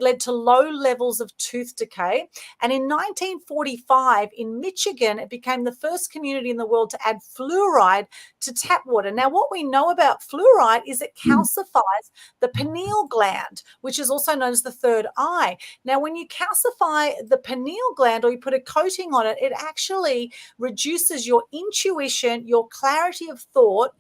led to low levels of tooth decay. And in 1945, in Michigan, it became the first community in the world to add fluoride to tap water. Now, what we know about fluoride is it calcifies the pineal gland, which is also known as the third eye. Now, when you calcify the pineal gland, or you put a coating on it, it actually reduces your intuition, your clarity of thought,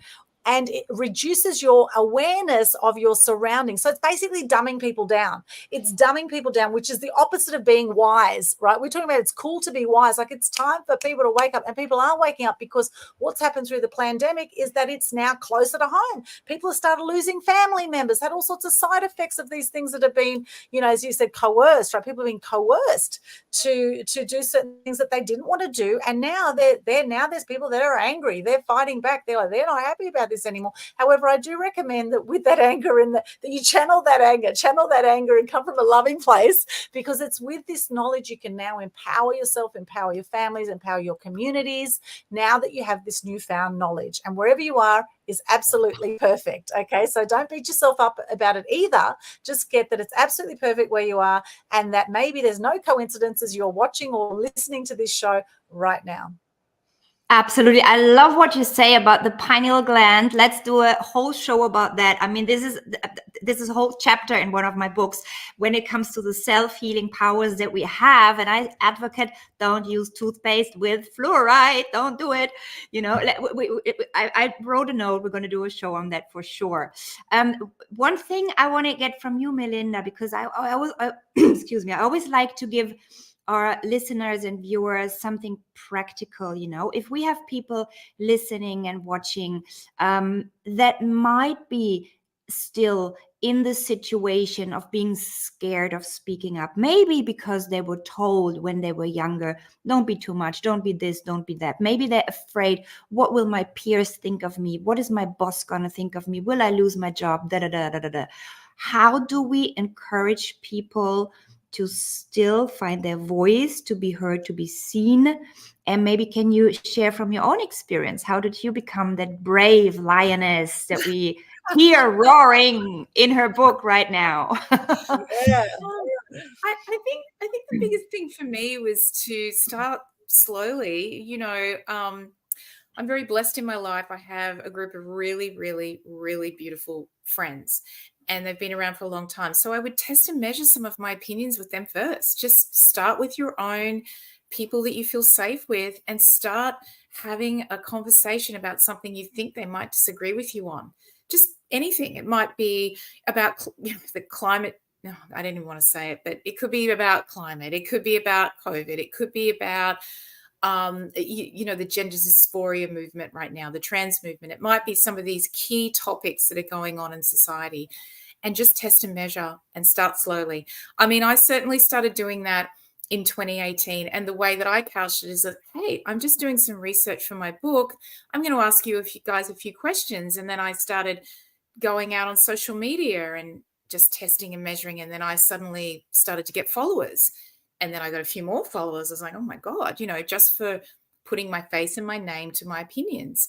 and it reduces your awareness of your surroundings. So it's basically dumbing people down. It's dumbing people down, which is the opposite of being wise, right? We're talking about it's cool to be wise. Like, it's time for people to wake up, and people are waking up, because what's happened through the pandemic is that it's now closer to home. People have started losing family members, had all sorts of side effects of these things that have been, as you said, coerced, right? People have been coerced to do certain things that they didn't want to do. And now there's people that are angry. They're fighting back. They're not happy about this anymore. However, I do recommend that with that anger, that you channel that anger and come from a loving place, because it's with this knowledge you can now empower yourself, empower your families, empower your communities, now that you have this newfound knowledge. And wherever you are is absolutely perfect. Okay, so don't beat yourself up about it either. Just get that it's absolutely perfect where you are, and that maybe there's no coincidences you're watching or listening to this show right now. Absolutely. I love what you say about the pineal gland. Let's do a whole show about that. I mean, this is a whole chapter in one of my books when it comes to the self-healing powers that we have. And I advocate, don't use toothpaste with fluoride. Don't do it. I wrote a note. We're going to do a show on that for sure. One thing I want to get from you, Melinda, because I excuse me, I always like to give our listeners and viewers something practical. If we have people listening and watching that might be still in the situation of being scared of speaking up, maybe because they were told when they were younger, don't be too much, don't be this, don't be that. Maybe they're afraid, what will my peers think of me? What is my boss gonna think of me? Will I lose my job? How do we encourage people to still find their voice, to be heard, to be seen? And maybe can you share from your own experience, how did you become that brave lioness that we hear roaring in her book right now? Yeah. I think the biggest thing for me was to start slowly. I'm very blessed in my life. I have a group of really, really, really beautiful friends, and they've been around for a long time. So I would test and measure some of my opinions with them first. Just start with your own people that you feel safe with, and start having a conversation about something you think they might disagree with you on. Just anything. It might be about the climate. No, I didn't even want to say it, but it could be about climate. It could be about COVID. It could be about the gender dysphoria movement right now, the trans movement. It might be some of these key topics that are going on in society, and just test and measure and start slowly. I mean, I certainly started doing that in 2018. And the way that I couched it is that, hey, I'm just doing some research for my book. I'm going to ask you guys a few questions. And then I started going out on social media and just testing and measuring. And then I suddenly started to get followers. And then I got a few more followers. I was like, oh my God, just for putting my face and my name to my opinions.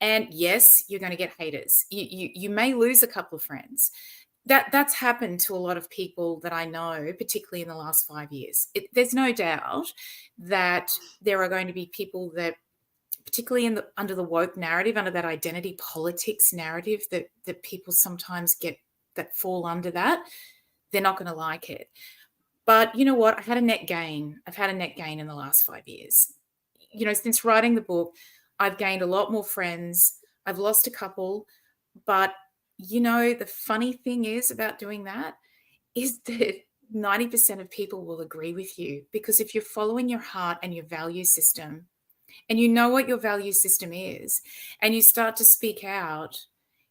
And yes, you're going to get haters. You may lose a couple of friends. That's happened to a lot of people that I know, particularly in the last 5 years. There's no doubt that there are going to be people that, particularly under the woke narrative, under that identity politics narrative that people sometimes get, that fall under that, they're not going to like it. But you know what? I've had a net gain in the last 5 years. Since writing the book, I've gained a lot more friends. I've lost a couple. But, the funny thing is about doing that is that 90% of people will agree with you, because if you're following your heart and your value system, and you know what your value system is, and you start to speak out,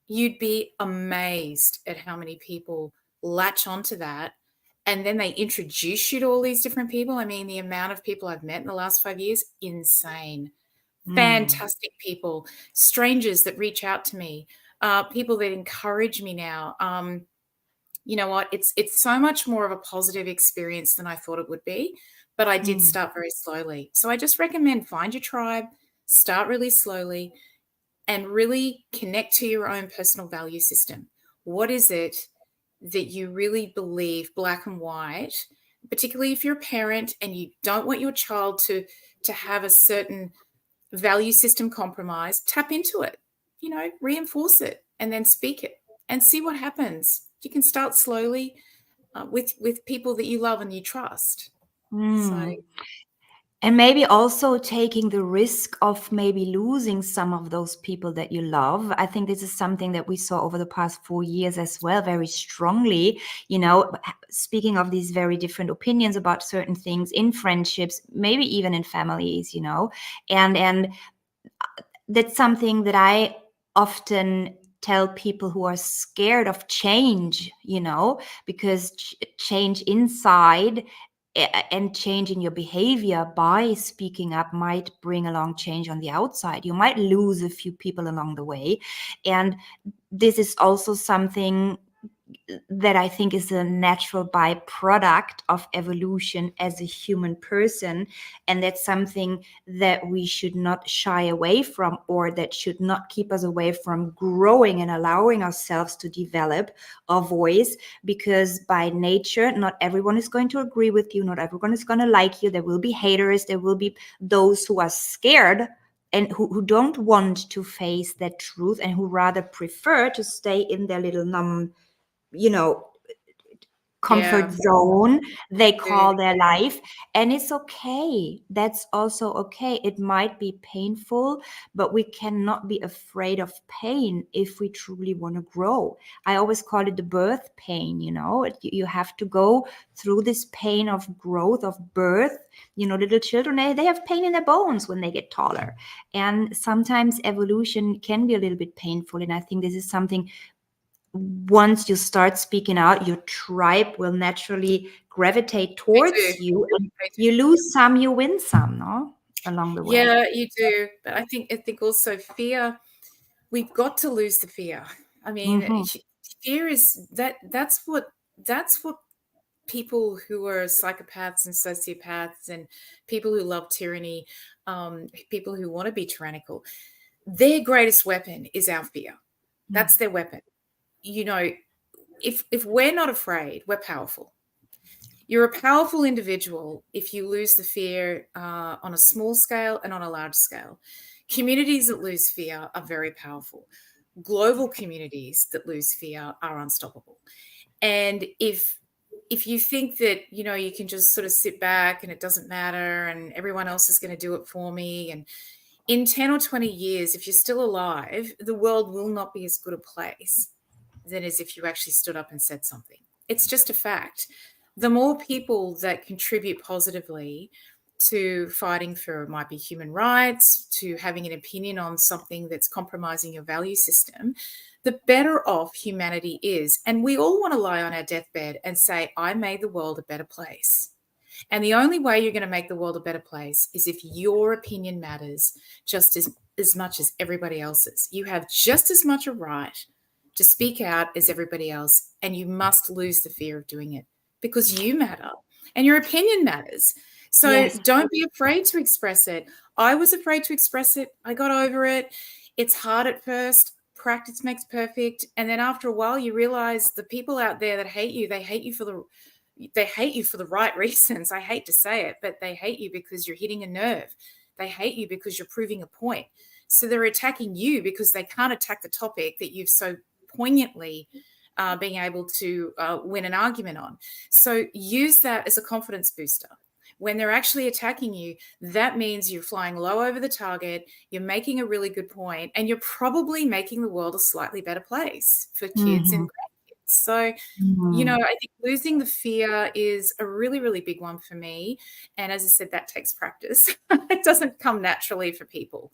you'd be amazed at how many people latch onto that. And then they introduce you to all these different people. I mean, the amount of people I've met in the last 5 years, insane. Fantastic people, strangers that reach out to me, people that encourage me now. You know what? It's so much more of a positive experience than I thought it would be. But I did start very slowly. So I just recommend, find your tribe, start really slowly, and really connect to your own personal value system. What is it that you really believe, black and white, particularly if you're a parent and you don't want your child to have a certain value system compromise? Tap into it, reinforce it, and then speak it and see what happens. You can start slowly with people that you love and you trust. So And maybe also taking the risk of maybe losing some of those people that you love. I think this is something that we saw over the past 4 years as well, very strongly. Speaking of these very different opinions about certain things in friendships, maybe even in families, and that's something that I often tell people who are scared of change, because change inside and change in your behavior by speaking up might bring along change on the outside. You might lose a few people along the way. And this is also something that I think is a natural byproduct of evolution as a human person. And that's something that we should not shy away from, or that should not keep us away from growing and allowing ourselves to develop a voice, because by nature, not everyone is going to agree with you. Not everyone is going to like you. There will be haters. There will be those who are scared and who don't want to face that truth, and who rather prefer to stay in their little comfort zone they call their life. And it's okay. That's also okay. It might be painful, but we cannot be afraid of pain if we truly want to grow. I always call it the birth pain. You have to go through this pain of growth, of birth. Little children, they have pain in their bones when they get taller, and sometimes evolution can be a little bit painful. And I think this is something, once you start speaking out, your tribe will naturally gravitate towards you. And you lose some, you win some, no? Along the way. Yeah, you do. But I think also fear, we've got to lose the fear. I mean, fear is that's what people who are psychopaths and sociopaths and people who love tyranny, people who want to be tyrannical, their greatest weapon is our fear. That's their weapon. If we're not afraid, we're powerful. You're a powerful individual if you lose the fear on a small scale and on a large scale. Communities that lose fear are very powerful. Global communities that lose fear are unstoppable. And if you think that, you can just sort of sit back and it doesn't matter and everyone else is going to do it for me, and in 10 or 20 years, if you're still alive, the world will not be as good a place than as if you actually stood up and said something. It's just a fact. The more people that contribute positively to fighting for, it might be human rights, to having an opinion on something that's compromising your value system, the better off humanity is. And we all want to lie on our deathbed and say, I made the world a better place. And the only way you're going to make the world a better place is if your opinion matters just as much as everybody else's. You have just as much a right to speak out as everybody else, and you must lose the fear of doing it, because you matter and your opinion matters. So Don't be afraid to express it. I was afraid to express it. I got over it. It's hard at first. Practice makes perfect. And then after a while, you realize the people out there that hate you, they hate you for the right reasons. I hate to say it, but they hate you because you're hitting a nerve. They hate you because you're proving a point. So they're attacking you because they can't attack the topic that you've so poignantly being able to win an argument on. So use that as a confidence booster. When they're actually attacking you, that means you're flying low over the target, you're making a really good point, and you're probably making the world a slightly better place for kids and grandkids. So, I think losing the fear is a really, really big one for me. And as I said, that takes practice. It doesn't come naturally for people.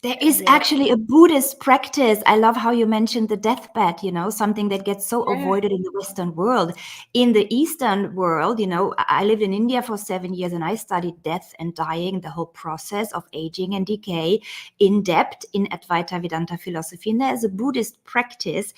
There is actually a Buddhist practice. I love how you mentioned the deathbed, something that gets so avoided in the Western world. In the Eastern world, I lived in India for 7 years, and I studied death and dying, the whole process of aging and decay in depth in Advaita Vedanta philosophy. And there's a Buddhist practice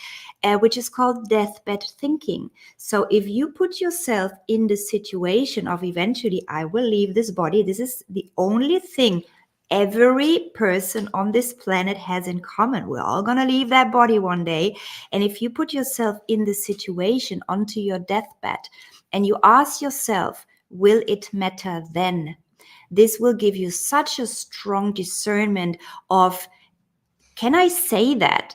which is called deathbed thinking. So if you put yourself in the situation of eventually, I will leave this body, this is the only thing every person on this planet has in common. We're all going to leave that body one day. And if you put yourself in the situation onto your deathbed and you ask yourself, will it matter then? This will give you such a strong discernment of, can I say that?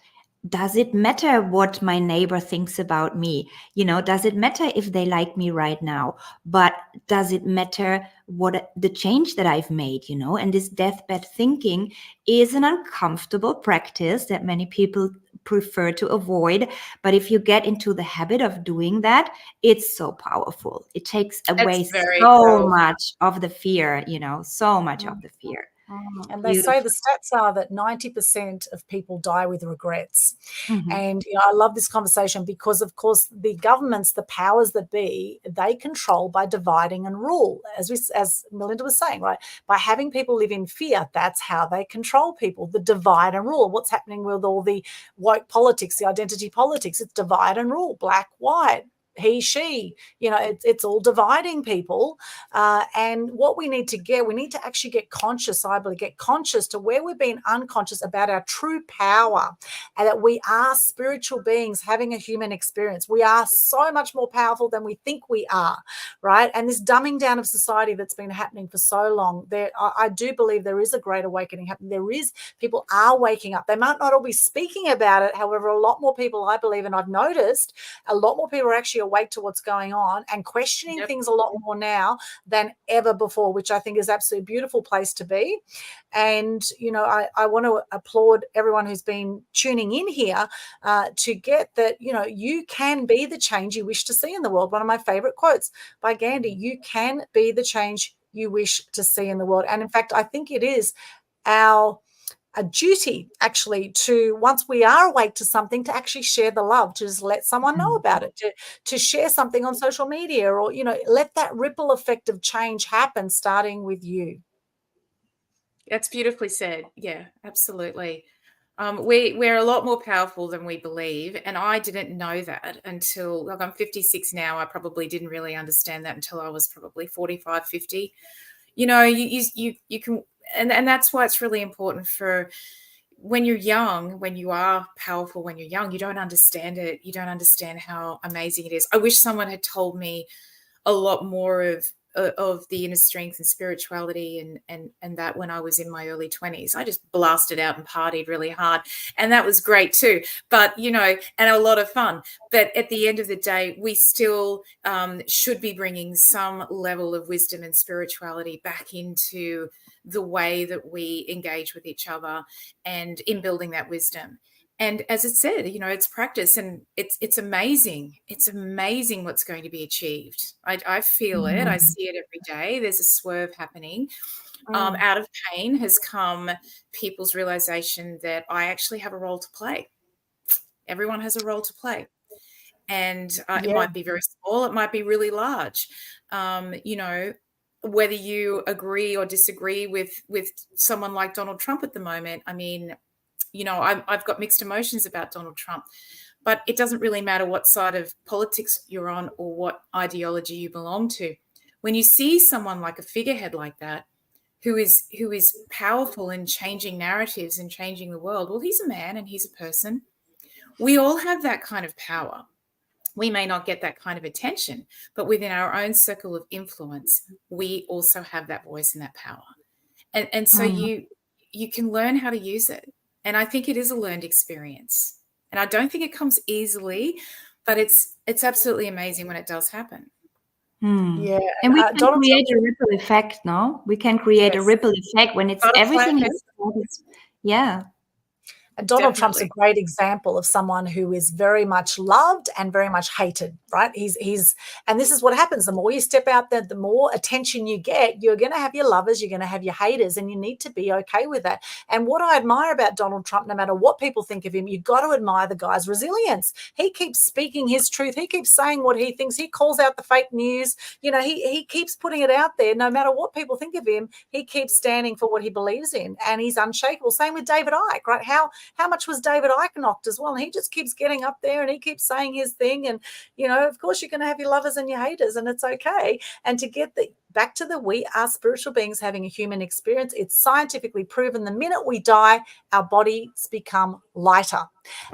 does it matter what my neighbor thinks about me? Does it matter if they like me right now? But does it matter what the change that I've made? And this deathbed thinking is an uncomfortable practice that many people prefer to avoid. But if you get into the habit of doing that, it's so powerful. It takes away so much of the fear, so much of the fear. And they say the stats are that 90% of people die with regrets. And I love this conversation because, of course, the governments, the powers that be, they control by dividing and rule, as Melinda was saying, right? By having people live in fear, that's how they control people, the divide and rule. What's happening with all the woke politics, the identity politics? It's divide and rule, black, white, he, she, it's all dividing people. And what we need to actually get conscious, I believe, get conscious to where we've been unconscious about our true power, and that we are spiritual beings having a human experience. We are so much more powerful than we think we are, right? And this dumbing down of society that's been happening for so long, I do believe there is a great awakening happening. People are waking up. They might not all be speaking about it. However, a lot more people, I believe, and I've noticed, a lot more people are actually awake to what's going on and questioning things a lot more now than ever before, which I think is absolutely a beautiful place to be. And, I want to applaud everyone who's been tuning in here to get that, you can be the change you wish to see in the world. One of my favorite quotes by Gandhi, you can be the change you wish to see in the world. And in fact, I think it is a duty actually to, once we are awake to something, to actually share the love, to just let someone know about it, to share something on social media, or, let that ripple effect of change happen, starting with you. That's beautifully said. Yeah, absolutely. We're a lot more powerful than we believe. And I didn't know that until, I'm 56 now. I probably didn't really understand that until I was probably 45, 50. You can, and that's why it's really important for when you're young, when you are powerful, when you're young, you don't understand it. You don't understand how amazing it is. I wish someone had told me a lot more of the inner strength and spirituality and that when I was in my early 20s. I just blasted out and partied really hard, and that was great too, but and a lot of fun. But at the end of the day, we still should be bringing some level of wisdom and spirituality back into the way that we engage with each other, and in building that wisdom. And as it said, it's practice, and it's amazing. It's amazing what's going to be achieved. I feel it. I see it every day. There's a swerve happening. Out of pain has come people's realization that I actually have a role to play. Everyone has a role to play. And it might be very small. It might be really large. Whether you agree or disagree with someone like Donald Trump at the moment, I mean, I've got mixed emotions about Donald Trump, but it doesn't really matter what side of politics you're on or what ideology you belong to. When you see someone like a figurehead like that, who is powerful in changing narratives and changing the world, well, he's a man and he's a person. We all have that kind of power. We may not get that kind of attention, but within our own circle of influence, we also have that voice and that power. And so you can learn how to use it. And I think it is a learned experience. And I don't think it comes easily, but it's absolutely amazing when it does happen. Yeah. And we can create a ripple effect, no? We can create a ripple effect when it's everything is. Yeah. And Donald Trump's a great example of someone who is very much loved and very much hated, right? And this is what happens. The more you step out there, the more attention you get. You're going to have your lovers, you're going to have your haters, and you need to be okay with that. And what I admire about Donald Trump, no matter what people think of him, you've got to admire the guy's resilience. He keeps speaking his truth. He keeps saying what he thinks. He calls out the fake news. He keeps putting it out there. No matter what people think of him, he keeps standing for what he believes in, and he's unshakable. Same with David Icke, right? How much was David Icke knocked as well? And he just keeps getting up there and he keeps saying his thing. And, of course, you're going to have your lovers and your haters, and it's okay. And to get back to we are spiritual beings having a human experience. It's scientifically proven the minute we die, our bodies become lighter.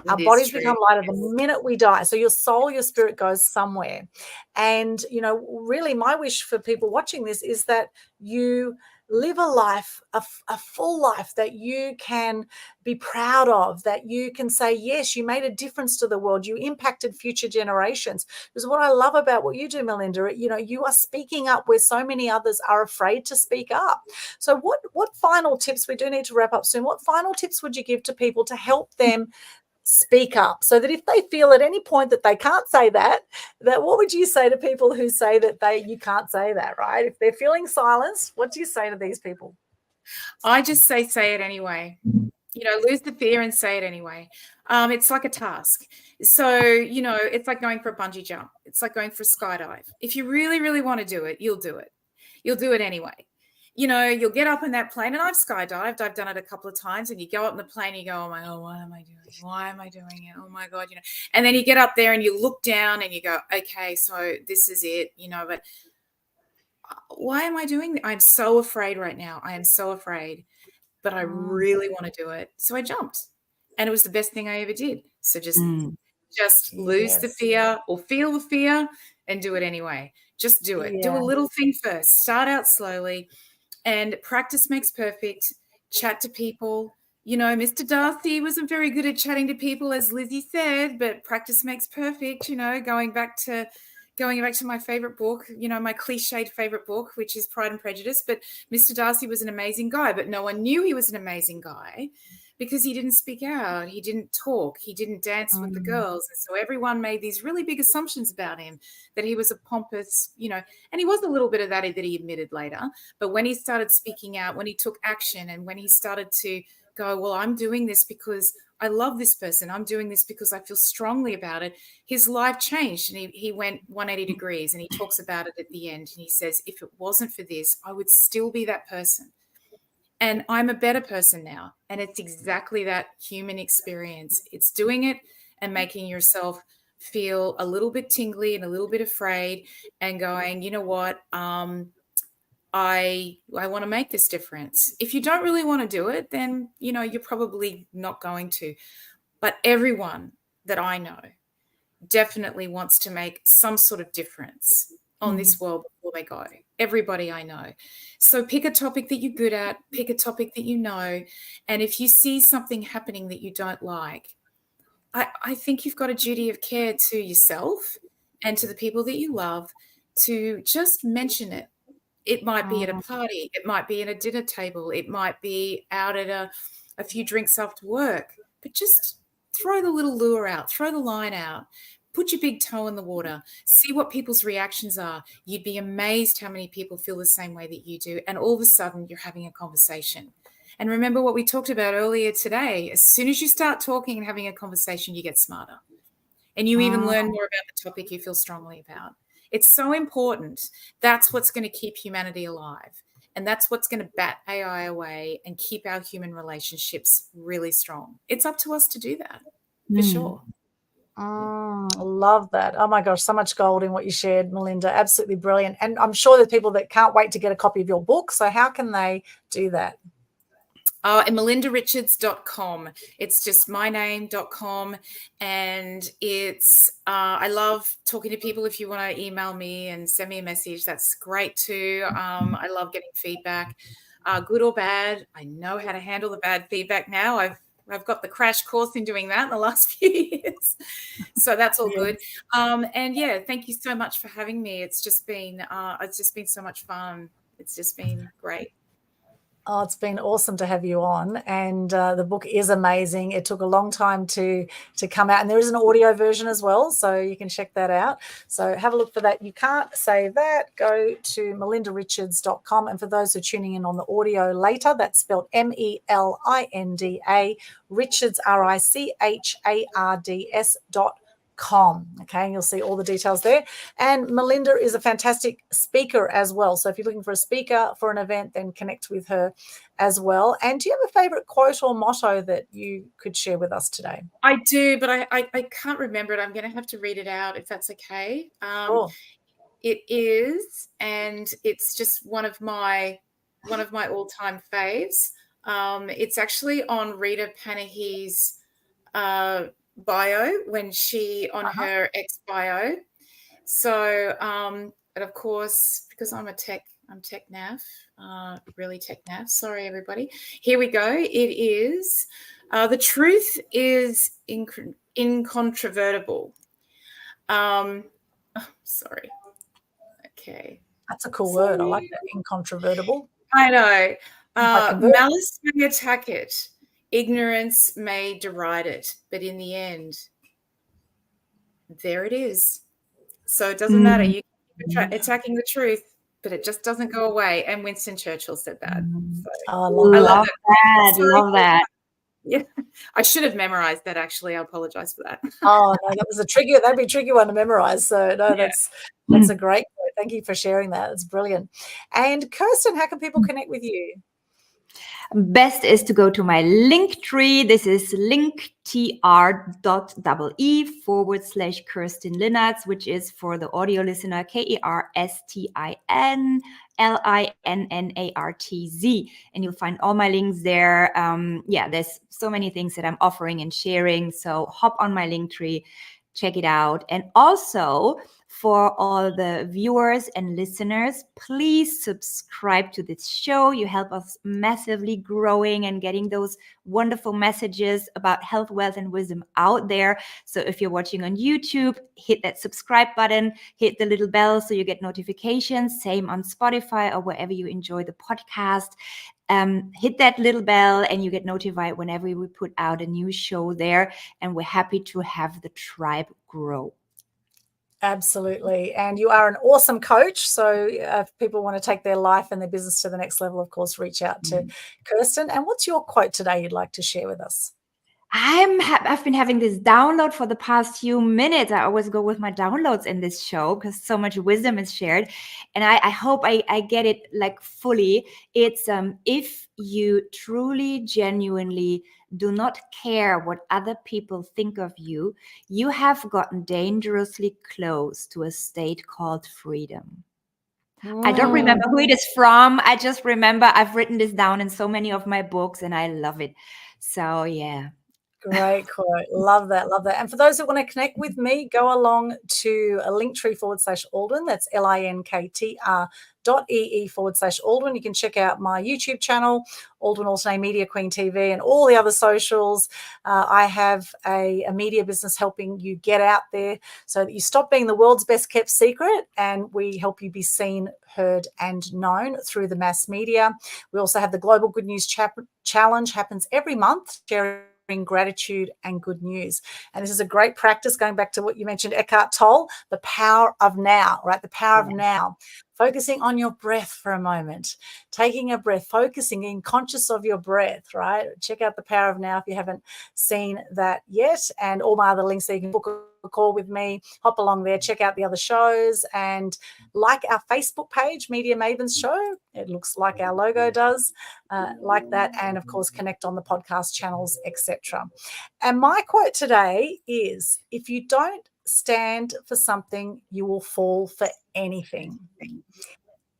Our bodies become lighter the minute we die. So your soul, your spirit goes somewhere. And, really my wish for people watching this is that you live a life, a full life that you can be proud of, that you can say, yes, you made a difference to the world, you impacted future generations. Because what I love about what you do, Melinda, you are speaking up where so many others are afraid to speak up. So what final tips, we do need to wrap up soon, what final tips would you give to people to help them speak up, so that if they feel at any point that they can't say that what would you say to people who say that you can't say that, right? If they're feeling silenced, what do you say to these people? I just say it anyway. Lose the fear and say it anyway. It's like a task. So, it's like going for a bungee jump. It's like going for a skydive. If you really, really want to do it, you'll do it. You'll do it anyway. You'll get up in that plane, and I've skydived. I've done it a couple of times, and you go up in the plane, and you go, oh my God, what am I doing? Why am I doing it? Oh my God, and then you get up there and you look down and you go, okay, so this is it, but why am I doing it? I'm so afraid right now. I am so afraid, but I really want to do it. So I jumped, and it was the best thing I ever did. So just lose the fear, or feel the fear, and do it anyway. Just do it. Do a little thing first. Start out slowly. And practice makes perfect. Chat to people. Mr. Darcy wasn't very good at chatting to people, as Lizzie said, but practice makes perfect. Going back to my favorite book, my cliched favorite book, which is Pride and Prejudice. But Mr. Darcy was an amazing guy, but no one knew he was an amazing guy because he didn't speak out. He didn't talk. He didn't dance with the girls. And so everyone made these really big assumptions about him, that he was a pompous, and he was a little bit of that he admitted later. But when he started speaking out, when he took action, and when he started to go, well, I'm doing this because I love this person. I'm doing this because I feel strongly about it. His life changed, and he went 180 degrees, and he talks about it at the end. And he says, if it wasn't for this, I would still be that person. And I'm a better person now. And it's exactly that human experience. It's doing it and making yourself feel a little bit tingly and a little bit afraid, and going, you know what? I want to make this difference. If you don't really want to do it, then, you're probably not going to. But everyone that I know definitely wants to make some sort of difference on this world before they go. Everybody I know. So pick a topic that you're good at, pick a topic that you know, and if you see something happening that you don't like, I think you've got a duty of care to yourself and to the people that you love to just mention it. It might be at a party, it might be at a dinner table, it might be out at a few drinks after work, but just throw the little lure out, throw the line out. Put your big toe in the water. See what people's reactions are. You'd be amazed how many people feel the same way that you do. And all of a sudden, you're having a conversation. And remember what we talked about earlier today. As soon as you start talking and having a conversation, you get smarter. And you even learn more about the topic you feel strongly about. It's so important. That's what's going to keep humanity alive. And that's what's going to bat AI away and keep our human relationships really strong. It's up to us to do that, for sure. Love that. Oh my gosh, so much gold in what you shared, Melinda. Absolutely brilliant. And I'm sure there's people that can't wait to get a copy of your book. So how can they do that? At melindarichards.com. It's just myname.com. And it's, I love talking to people. If you want to email me and send me a message, that's great too. I love getting feedback, good or bad. I know how to handle the bad feedback now. I've got the crash course in doing that in the last few years. So that's all good. And yeah, thank you so much for having me. It's just been so much fun. It's just been great. Oh, it's been awesome to have you on, and the book is amazing. It took a long time to come out, and there is an audio version as well, so you can check that out. So have a look for that. You can't say that. Go to melindarichards.com, and for those who are tuning in on the audio later, that's spelled MELINDA, Richards, RICHARDS.com. Okay, you'll see all the details there. And Melinda is a fantastic speaker as well. So if you're looking for a speaker for an event, then connect with her as well. And do you have a favorite quote or motto that you could share with us today? I do, but I can't remember it. I'm going to have to read it out if that's okay. Sure. It is, and it's just one of my all-time faves. It's actually on Rita Panahi's bio when she on her ex bio. So and of course, because I'm a tech I'm tech naff, really tech naff. Sorry, everybody. Here we go. It is, the truth is incontrovertible. Sorry. Okay. That's a cool word. I like that. Incontrovertible. I know. Malice may attack it. Ignorance may deride it. But in the end, there it is. So it doesn't matter. You keep attacking the truth, but it just doesn't go away. And Winston Churchill said that. So, I love that. Love that. Yeah, I should have memorized that. Actually, I apologize for that. Oh no, that was a tricky. That'd be a tricky one to memorize. So no, that's a great quote. Thank you for sharing that. It's brilliant. And Kerstin, how can people connect with you? Best is to go to my link tree. This is linktr.ee/Kerstin Linnartz, which is for the audio listener, KERSTINLINNARTZ. And you'll find all my links there. There's so many things that I'm offering and sharing. So hop on my link tree, check it out. And also, for all the viewers and listeners, please subscribe to this show. You help us massively growing and getting those wonderful messages about health, wealth, and wisdom out there. So if you're watching on YouTube, hit that subscribe button, hit the little bell so you get notifications. Same on Spotify or wherever you enjoy the podcast. Hit that little bell and you get notified whenever we put out a new show there. And we're happy to have the tribe grow. Absolutely. And you are an awesome coach. So if people want to take their life and their business to the next level, of course, reach out to Kerstin. And what's your quote today you'd like to share with us? I've been having this download for the past few minutes. I always go with my downloads in this show because so much wisdom is shared. And I hope I get it like fully. It's if you truly, genuinely do not care what other people think of you, you have gotten dangerously close to a state called freedom. I don't remember who it is from. I just remember I've written this down in so many of my books and I love it. So, yeah. Great quote. Love that. Love that. And for those who want to connect with me, go along to a linktree/Aldwyn. That's linktr.ee/Aldwyn. You can check out my YouTube channel, Aldwyn Altuney Media Queen TV, and all the other socials. I have a media business helping you get out there so that you stop being the world's best kept secret, and we help you be seen, heard, and known through the mass media. We also have the Global Good News Challenge, happens every month, sharing gratitude and good news. And this is a great practice, going back to what you mentioned, Eckhart Tolle, the power of now, right? The power of now. Focusing on your breath for a moment, taking a breath, focusing, being conscious of your breath, right? Check out the power of now if you haven't seen that yet. And all my other links there, you can book a call with me, hop along there, check out the other shows, and like our Facebook page, Media Mavens Show. It looks like our logo does, like that. And of course, connect on the podcast channels, etc. And my quote today is, if you don't stand for something, you will fall for anything. If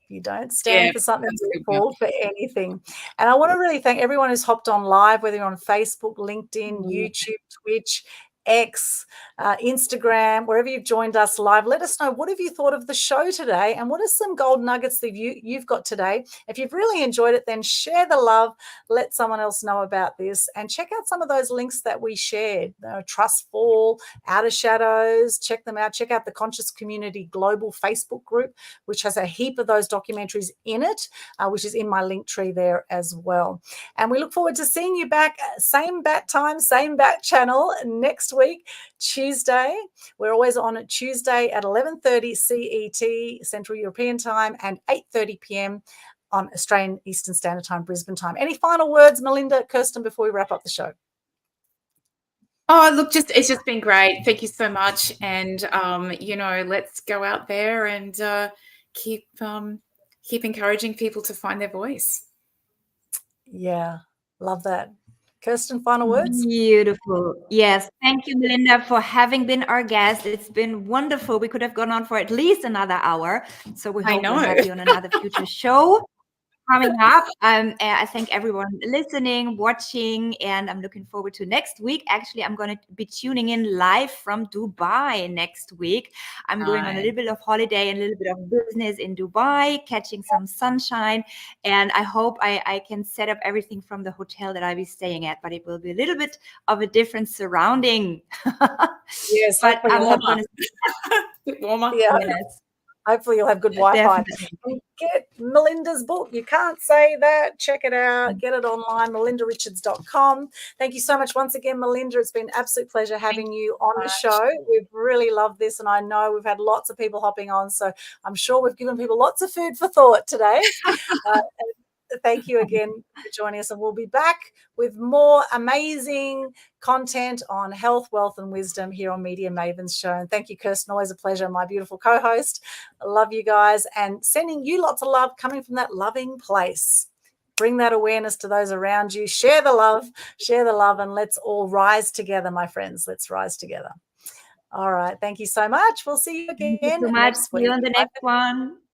you don't stand for something, you will fall for anything. And I want to really thank everyone who's hopped on live, whether you're on Facebook, LinkedIn, YouTube, Twitch, X, Instagram, wherever you've joined us live. Let us know, what have you thought of the show today, and what are some gold nuggets that you've got today? If you've really enjoyed it, then share the love, let someone else know about this, and check out some of those links that we shared. Trust Fall, Outer Shadows, check them out. Check out the Conscious Community Global Facebook group, which has a heap of those documentaries in it, which is in my link tree there as well. And we look forward to seeing you back, same bat time, same bat channel next week, Tuesday. We're always on a Tuesday at 11:30 CET, Central European Time, and 8:30 p.m. on Australian Eastern Standard Time, Brisbane time. Any final words, Melinda, Kerstin, before we wrap up the show? Oh, look, it's just been great. Thank you so much. And, let's go out there and keep encouraging people to find their voice. Yeah, love that. Kerstin, final words? Beautiful. Yes. Thank you, Melinda, for having been our guest. It's been wonderful. We could have gone on for at least another hour. So we hope we'll have you on another future show. coming up. I thank everyone listening, watching, and I'm looking forward to next week. Actually, I'm going to be tuning in live from Dubai next week. I'm going on a little bit of holiday and a little bit of business in Dubai, catching some sunshine, and I hope I can set up everything from the hotel that I'll be staying at, but it will be a little bit of a different surrounding. Yes, but I'm not going to warmer. Yeah. Yes. Hopefully you'll have good Wi-Fi. Definitely. And get Melinda's book. You can't say that. Check it out. Get it online, melindarichards.com. Thank you so much once again, Melinda. It's been an absolute pleasure having you on the show. We've really loved this, and I know we've had lots of people hopping on, so I'm sure we've given people lots of food for thought today. Thank you again for joining us, and we'll be back with more amazing content on health, wealth, and wisdom here on Media Mavens Show. And thank you, Kerstin. Always a pleasure, my beautiful co-host. I love you guys, and sending you lots of love coming from that loving place. Bring that awareness to those around you. Share the love, and let's all rise together, my friends. Let's rise together. All right. Thank you so much. We'll see you again Thank you so much. next See week. you on the next one.